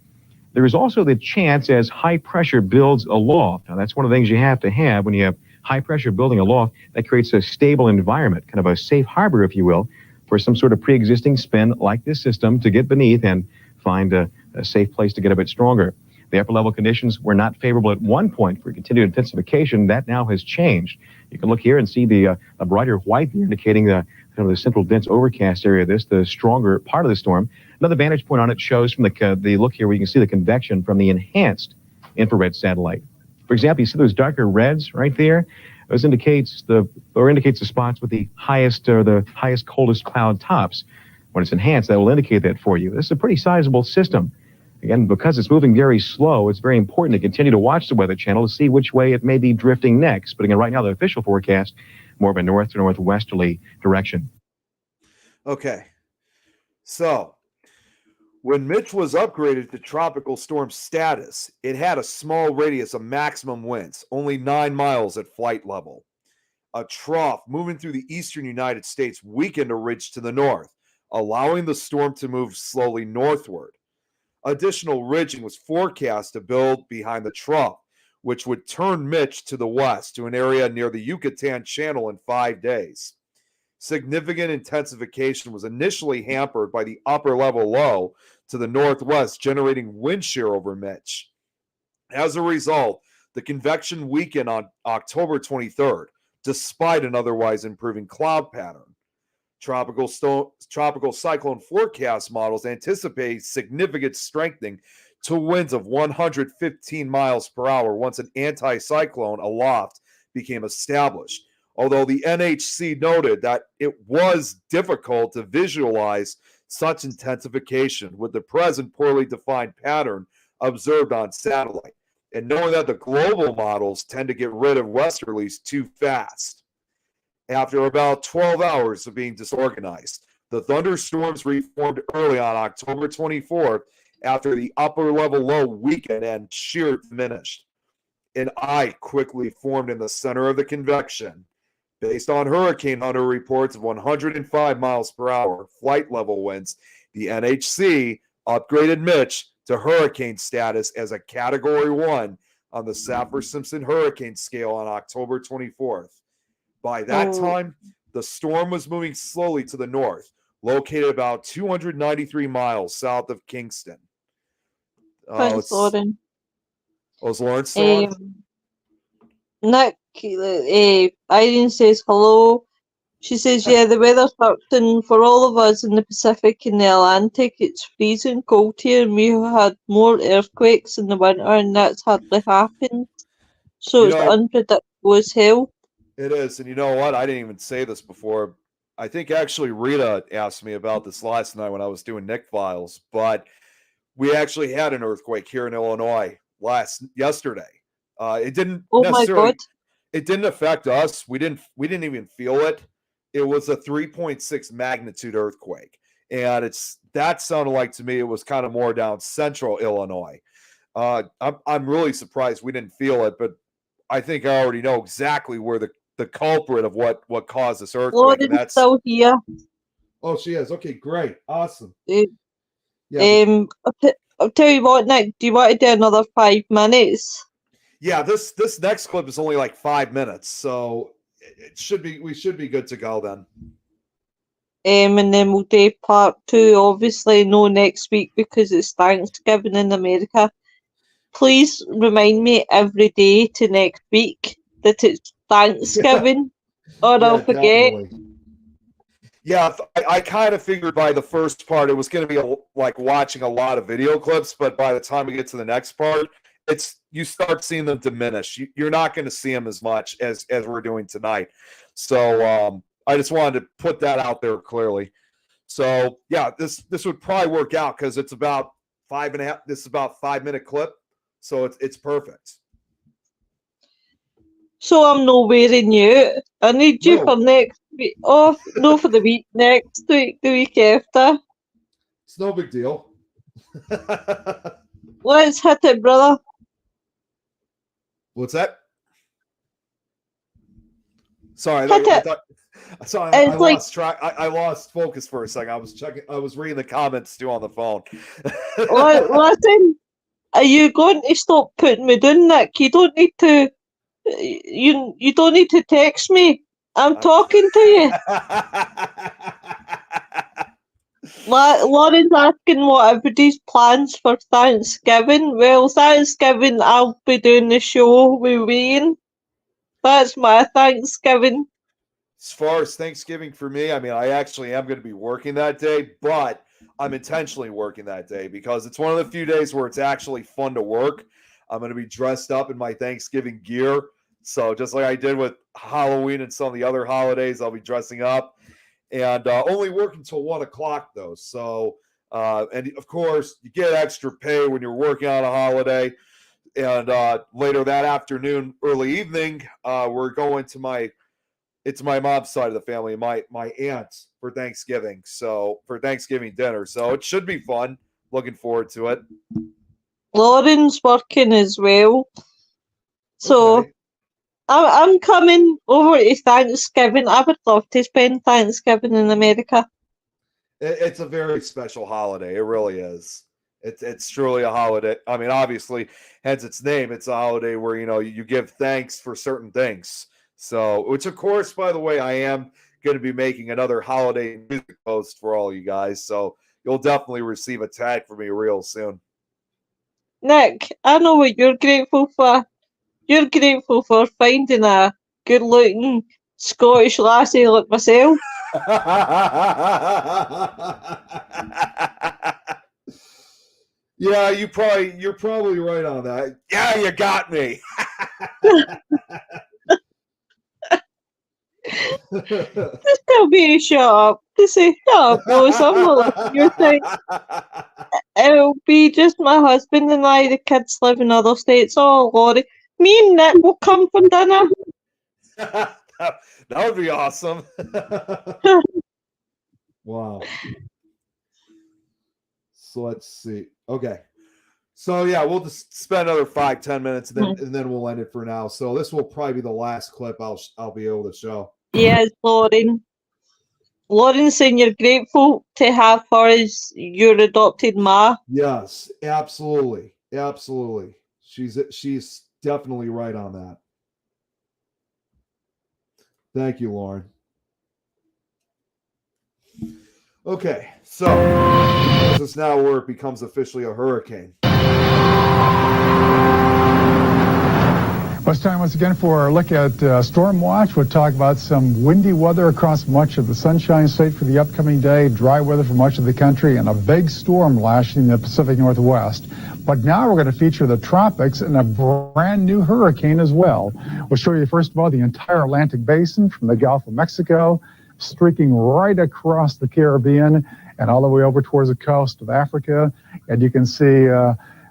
There is also the chance as high pressure builds aloft. Now, that's one of the things you have to have when you have high pressure building aloft. That creates a stable environment, kind of a safe harbor, if you will, for some sort of pre-existing spin like this system to get beneath and find a safe place to get a bit stronger. The upper level conditions were not favorable at one point for continued intensification. That now has changed. You can look here and see the a brighter white here indicating the kind of the central dense overcast area of this, the stronger part of the storm. Another vantage point on it shows from the look here where you can see the convection from the enhanced infrared satellite. For example, you see those darker reds right there? Those indicates the spots with the highest coldest cloud tops. When it's enhanced, that will indicate that for you. This is a pretty sizable system. Again, because it's moving very slow, it's very important to continue to watch the Weather Channel to see which way it may be drifting next. But again, right now, the official forecast, more of a north to northwesterly direction. Okay. So, when Mitch was upgraded to tropical storm status, it had a small radius of maximum winds, only 9 miles at flight level. A trough moving through the eastern United States weakened a ridge to the north, allowing the storm to move slowly northward. Additional ridging was forecast to build behind the trough, which would turn Mitch to the west to an area near the Yucatan Channel in 5 days. Significant intensification was initially hampered by the upper level low to the northwest, generating wind shear over Mitch. As a result, the convection weakened on October 23rd, despite an otherwise improving cloud pattern. Tropical cyclone forecast models anticipate significant strengthening to winds of 115 miles per hour once an anticyclone aloft became established. Although the NHC noted that it was difficult to visualize such intensification with the present poorly defined pattern observed on satellite, and knowing that the global models tend to get rid of westerlies too fast. After about 12 hours of being disorganized, the thunderstorms reformed early on October 24th after the upper level low weakened and shear diminished. An eye quickly formed in the center of the convection. Based on Hurricane Hunter reports of 105 miles per hour flight level winds, the NHC upgraded Mitch to hurricane status as a Category 1 on the Saffir-Simpson hurricane scale on October 24th. By that time, the storm was moving slowly to the north, located about 293 miles south of Kingston. Thanks, Lauren. Was Lawrence still on? Nick, Irene says hello. She says, yeah, the weather sucks, and for all of us in the Pacific and the Atlantic, it's freezing cold here, and we had more earthquakes in the winter, and that's hardly happened. So it's unpredictable as hell. It is, and you know what? I didn't even say this before. I think actually Rita asked me about this last night when I was doing Nick Files, but we actually had an earthquake here in Illinois yesterday. It didn't necessarily. It didn't affect us. We didn't even feel it. It was a 3.6 magnitude earthquake, and that sounded like to me it was kind of more down central Illinois. I'm really surprised we didn't feel it, but I think I already know exactly where the culprit of what caused this earthquake. Lauren's and that's still here. Oh, she is. Okay, great, awesome. I'll tell you what, Nick. Do you want to do another 5 minutes? Yeah, this next clip is only like 5 minutes, so we should be good to go then. And then we'll do part 2. Obviously, no next week because it's Thanksgiving in America. Please remind me every day to next week that it's Thanksgiving, or I'll forget. Definitely. Yeah, I kind of figured by the first part it was going to be like watching a lot of video clips, but by the time we get to the next part, you start seeing them diminish. You're not going to see them as much as we're doing tonight. So I just wanted to put that out there clearly. So yeah, this would probably work out because it's about 5.5. This is about 5-minute clip, so it's perfect. So I'm not wearing you. I need you for next week. Oh, no, for the week next week, the week after. It's no big deal. Let's hit it, brother. What's that? Sorry, I lost track. I lost focus for a second. I was reading the comments too on the phone. Listen, are you going to stop putting me down, Nick? You don't need to. You don't need to text me. I'm talking to you. Lauren's asking what everybody's plans for Thanksgiving. Well, Thanksgiving, I'll be doing the show with Wayne. That's my Thanksgiving. As far as Thanksgiving for me, I mean, I actually am going to be working that day, but I'm intentionally working that day because it's one of the few days where it's actually fun to work. I'm going to be dressed up in my Thanksgiving gear. So just like I did with Halloween and some of the other holidays, I'll be dressing up and only work until 1 o'clock though. So, and of course you get extra pay when you're working on a holiday. And later that afternoon, early evening, we're going to my mom's side of the family, my aunt for Thanksgiving. So for Thanksgiving dinner. So it should be fun. Looking forward to it. Lauren's working as well. So okay. I'm coming over to Thanksgiving. I would love to spend Thanksgiving in America. It's a very special holiday. It really is. It's truly a holiday. I mean, obviously, hence its name. It's a holiday where, you give thanks for certain things. So, which of course, by the way, I am going to be making another holiday music post for all you guys. So you'll definitely receive a tag from me real soon. Nick, I know what you're grateful for. You're grateful for finding a good-looking Scottish lassie like myself. Yeah, you're probably right on that. Yeah, you got me. Just tell me to shut up. Just say, shut up, Rose. I'm not listening to your thing. It'll be just my husband and I. The kids live in other states. Oh, Lordy. Me and Nick will come for dinner. That would be awesome. Wow. So let's see. Okay. So yeah, we'll just spend another 5-10 minutes and then we'll end it for now. So this will probably be the last clip I'll be able to show. Yes, Lauren. Lauren saying you're grateful to have her as your adopted ma. Yes, absolutely. Absolutely. She's definitely right on that. Thank you, Lauren. Okay, so this is now where it becomes officially a hurricane. Well, it's time once again for our look at Storm Watch. We'll talk about some windy weather across much of the Sunshine State for the upcoming day, dry weather for much of the country, and a big storm lashing the Pacific Northwest. But now we're going to feature the tropics and a brand new hurricane as well. We'll show you, first of all, the entire Atlantic Basin from the Gulf of Mexico, streaking right across the Caribbean and all the way over towards the coast of Africa. And you can see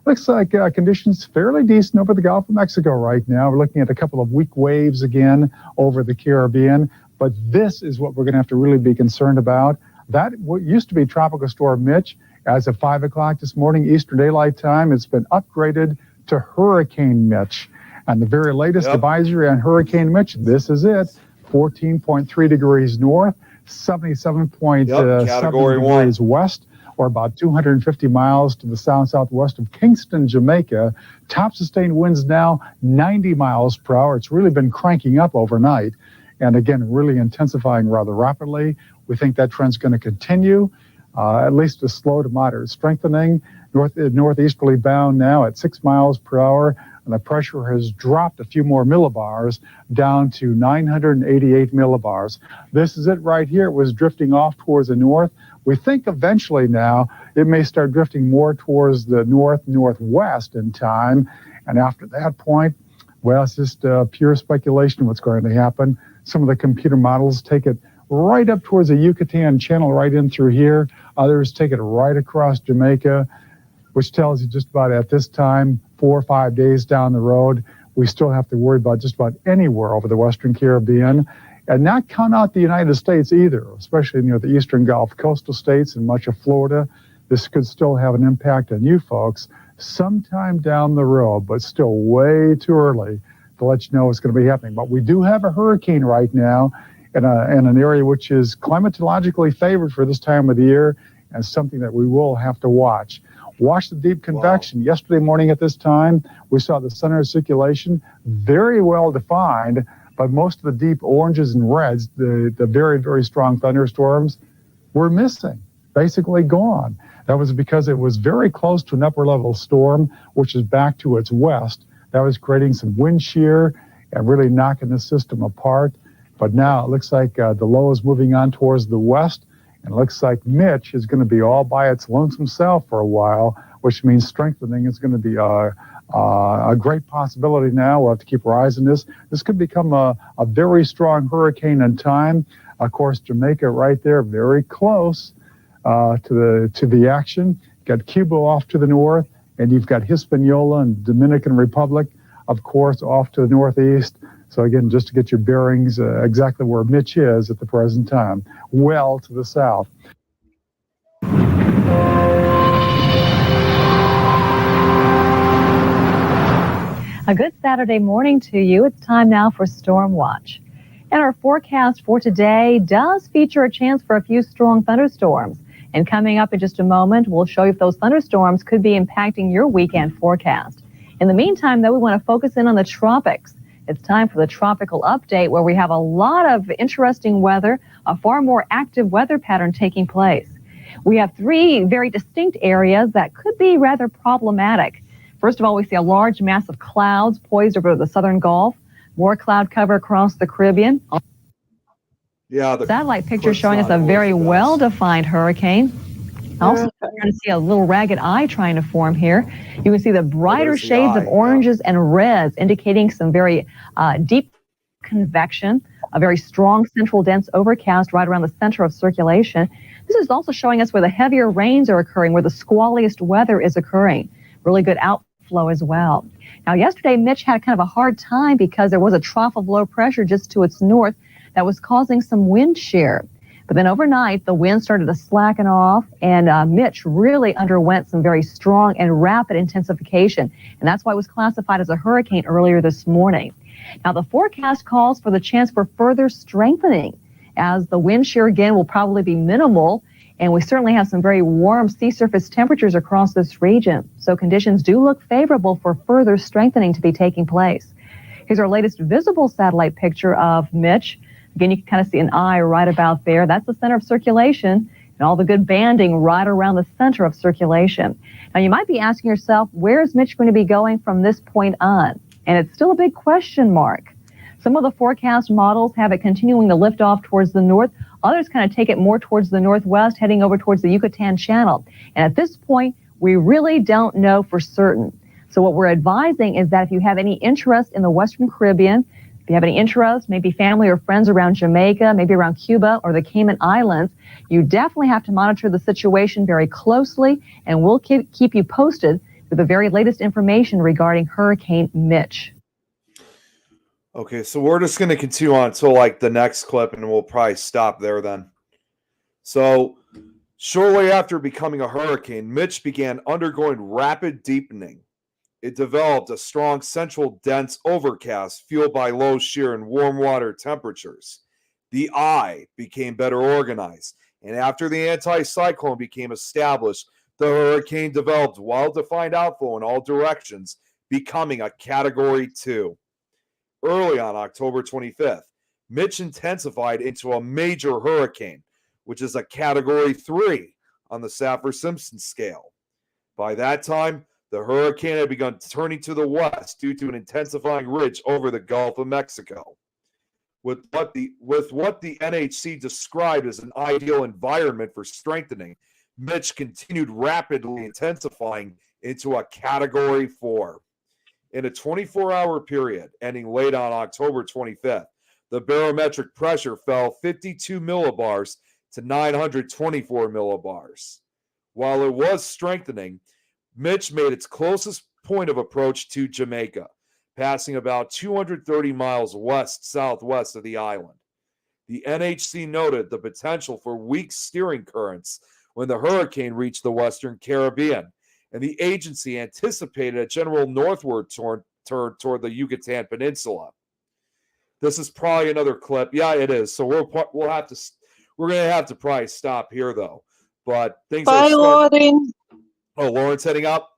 looks like conditions fairly decent over the Gulf of Mexico right now. We're looking at a couple of weak waves again over the Caribbean, but this is what we're going to have to really be concerned about. That what used to be Tropical Storm Mitch. As of 5 o'clock this morning, Eastern Daylight Time, it's been upgraded to Hurricane Mitch. And the very latest advisory on Hurricane Mitch, this is it, 14.3 degrees north, 77.7 degrees west, or about 250 miles to the south-southwest of Kingston, Jamaica. Top sustained winds now 90 miles per hour. It's really been cranking up overnight. And again, really intensifying rather rapidly. We think that trend's going to continue, at least a slow to moderate strengthening. Northeasterly bound now at 6 miles per hour. And the pressure has dropped a few more millibars down to 988 millibars. This is it right here. It was drifting off towards the north. We think eventually now it may start drifting more towards the northwest in time. And after that point, well, it's just pure speculation what's going to happen. Some of the computer models take it right up towards the Yucatan Channel, right in through here. Others take it right across Jamaica, which tells you just about at this time, 4 or 5 days down the road, we still have to worry about just about anywhere over the Western Caribbean. And not count out the United States either, especially near the eastern Gulf coastal states and much of Florida. This could still have an impact on you folks sometime down the road, but still way too early to let you know what's going to be happening. But we do have a hurricane right now in an area which is climatologically favored for this time of the year, and something that we will have to watch. Watch the deep convection. Wow. Yesterday morning at this time, we saw the center of circulation very well defined, but most of the deep oranges and reds, the very, very strong thunderstorms, were missing, basically gone. That was because it was very close to an upper level storm, which is back to its west. That was creating some wind shear and really knocking the system apart. But now it looks like the low is moving on towards the west, and it looks like Mitch is going to be all by its lonesome self for a while, which means strengthening is going to be a great possibility now. We'll have to keep our eyes on this. This could become a very strong hurricane in time. Of course, Jamaica right there, very close to the action. Got Cuba off to the north, and you've got Hispaniola and Dominican Republic, of course, off to the northeast. So again, just to get your bearings, exactly where Mitch is at the present time, well to the south. A good Saturday morning to you. It's time now for Storm Watch. And our forecast for today does feature a chance for a few strong thunderstorms. And coming up in just a moment, we'll show you if those thunderstorms could be impacting your weekend forecast. In the meantime, though, we want to focus in on the tropics. It's time for the tropical update, where we have a lot of interesting weather, a far more active weather pattern taking place. We have 3 very distinct areas that could be rather problematic. First of all, we see a large mass of clouds poised over the southern Gulf, more cloud cover across the Caribbean. Yeah, the satellite picture showing us a very well-defined hurricane. Also, we're going to see a little ragged eye trying to form here. You can see the brighter shades of oranges and reds, indicating some very deep convection, a very strong central dense overcast right around the center of circulation. This is also showing us where the heavier rains are occurring, where the squalliest weather is occurring. Really good outflow as well. Now, yesterday, Mitch had kind of a hard time because there was a trough of low pressure just to its north that was causing some wind shear. But then overnight, the wind started to slacken off, and Mitch really underwent some very strong and rapid intensification. And that's why it was classified as a hurricane earlier this morning. Now, the forecast calls for the chance for further strengthening, as the wind shear again will probably be minimal. And we certainly have some very warm sea surface temperatures across this region. So conditions do look favorable for further strengthening to be taking place. Here's our latest visible satellite picture of Mitch. Again, you can kind of see an eye right about there. That's the center of circulation, and all the good banding right around the center of circulation. Now, you might be asking yourself, where is Mitch going to be going from this point on? and it's still a big question mark. Some of the forecast models have it continuing to lift off towards the north. Others kind of take it more towards the northwest, heading over towards the Yucatan Channel. And at this point, we really don't know for certain. So what we're advising is that if you have any interest in the Western Caribbean, if you have any interest, maybe family or friends around Jamaica, maybe around Cuba or the Cayman Islands, you definitely have to monitor the situation very closely, and we'll keep you posted with the very latest information regarding Hurricane Mitch. Okay, so we're just going to continue on until like the next clip, and we'll probably stop there then. So shortly after becoming a hurricane, Mitch began undergoing rapid deepening. It developed a strong central dense overcast fueled by low shear and warm water temperatures. The eye became better organized, and after the anticyclone became established, the hurricane developed well-defined outflow in all directions, becoming a Category 2. Early on October 25th, Mitch intensified into a major hurricane, which is a Category 3 on the Saffir-Simpson scale. By that time, the hurricane had begun turning to the west due to an intensifying ridge over the Gulf of Mexico. With what the NHC described as an ideal environment for strengthening, Mitch continued rapidly intensifying into a Category 4. In a 24-hour period ending late on October 25th, the barometric pressure fell 52 millibars to 924 millibars. While it was strengthening, Mitch made its closest point of approach to Jamaica, passing about 230 miles west-southwest of the island. The NHC noted the potential for weak steering currents when the hurricane reached the Western Caribbean, and the agency anticipated a general northward turn toward the Yucatan Peninsula. This is probably another clip. Yeah, it is. So we're going to have to probably stop here though. But things Bye, Lauren. Oh, Lauren's heading up?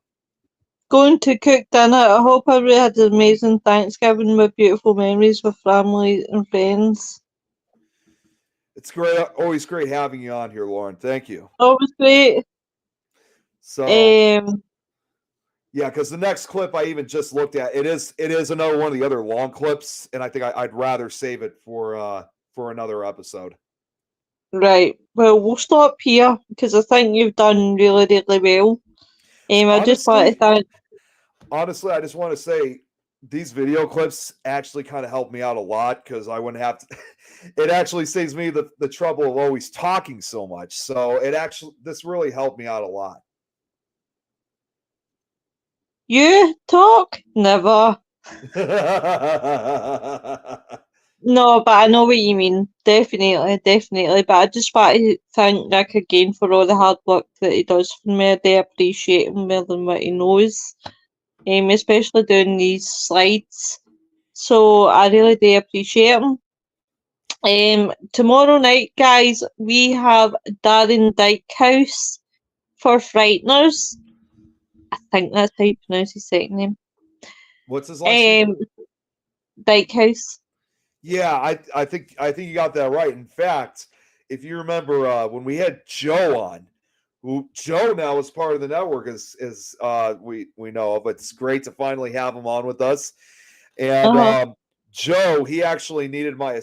Going to cook dinner. I hope everybody had an amazing Thanksgiving with beautiful memories with family and friends. It's great. Always great having you on here, Lauren. Thank you. Always great. So, yeah, because the next clip I even just looked at, it is another one of the other long clips, and I think I'd rather save it for another episode. Right. Well, we'll stop here because I think you've done really, really well. I just want to thank. Honestly, I just want to say these video clips actually kind of helped me out a lot because I wouldn't have to. It actually saves me the trouble of always talking so much. So this really helped me out a lot. You talk? Never. No, but I know what you mean. Definitely. But I just want to thank Nick again for all the hard work that he does for me. I do appreciate him more than what he knows. Especially doing these slides. So I really do appreciate him. Tomorrow night, guys, we have Darren Dykehouse for Frighteners. I think that's how you pronounce his second name. What's his last name? Dykehouse. Yeah, I think you got that right. In fact, if you remember when we had Joe on, who Joe now is part of the network, as we know of. It's great to finally have him on with us. And Joe, he actually needed my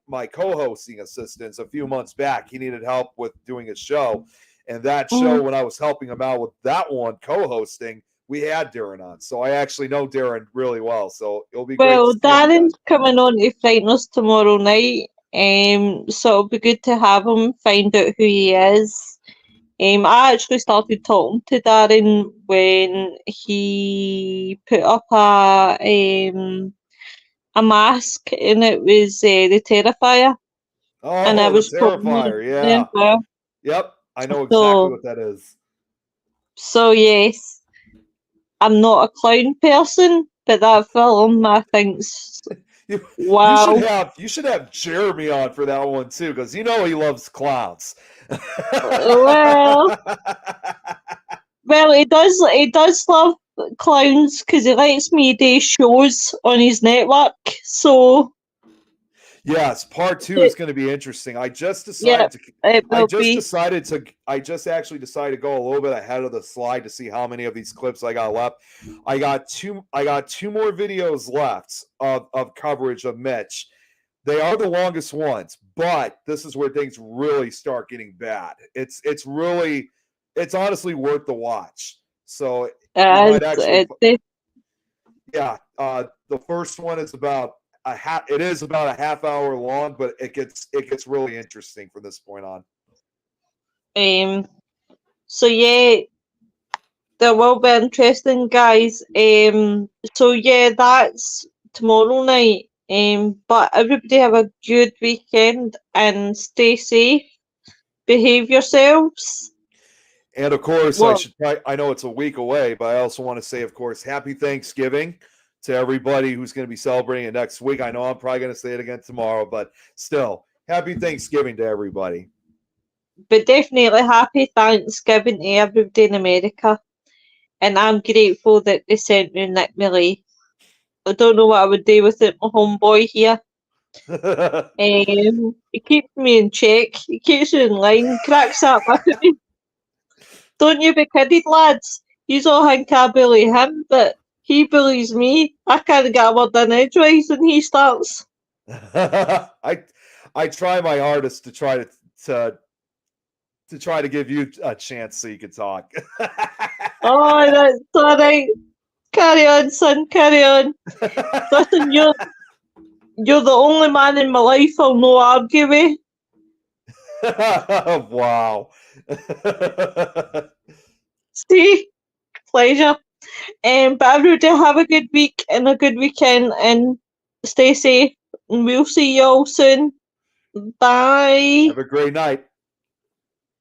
my co-hosting assistance a few months back. He needed help with doing his show. And that show, when I was helping him out with that one co-hosting, we had Darren on. So I actually know Darren really well. So it'll be great. Well, Darren's coming on to Frighteners tomorrow night. So it'll be good to have him, find out who he is. I actually started talking to Darren when he put up a mask, and it was the Terrifier. Oh, and I was the Terrifier, yeah. Yep, I know exactly what that is. So yes, I'm not a clown person, but that film, I think's wow. You should have Jeremy on for that one too, because you know he loves clowns. Well, he does love clowns because he lets me do shows on his network. So Yes, part 2 is going to be interesting. I just decided I just actually decided to go a little bit ahead of the slide to see how many of these clips I got left. I got two more videos left of coverage of Mitch. They are the longest ones, but this is where things really start getting bad. It's honestly worth the watch. So you might actually, the first one is about a half hour long, but it gets really interesting from this point on. So yeah, that will be interesting, guys. So yeah, that's tomorrow night. But everybody have a good weekend and stay safe. Behave yourselves. And of course, I know it's a week away, but I also want to say, of course, happy Thanksgiving to everybody who's going to be celebrating it next week. I know I'm probably going to say it again tomorrow, but still, happy Thanksgiving to everybody. But definitely happy Thanksgiving to everybody in America. And I'm grateful that they sent me Nick Millay. I don't know what I would do without my homeboy here. He keeps me in check. He keeps me in line. Cracks up at me. Don't you be kidded, lads. You all think I bully him, but he bullies me. I can't get a word in edgeways and he starts. I try my hardest to try to give you a chance so you can talk. Oh, that's all right. Carry on, son. Carry on. Listen, you're the only man in my life I'll no argue with. Wow. See? Pleasure. But everybody have a good week and a good weekend and stay safe. And we'll see you all soon. Bye. Have a great night.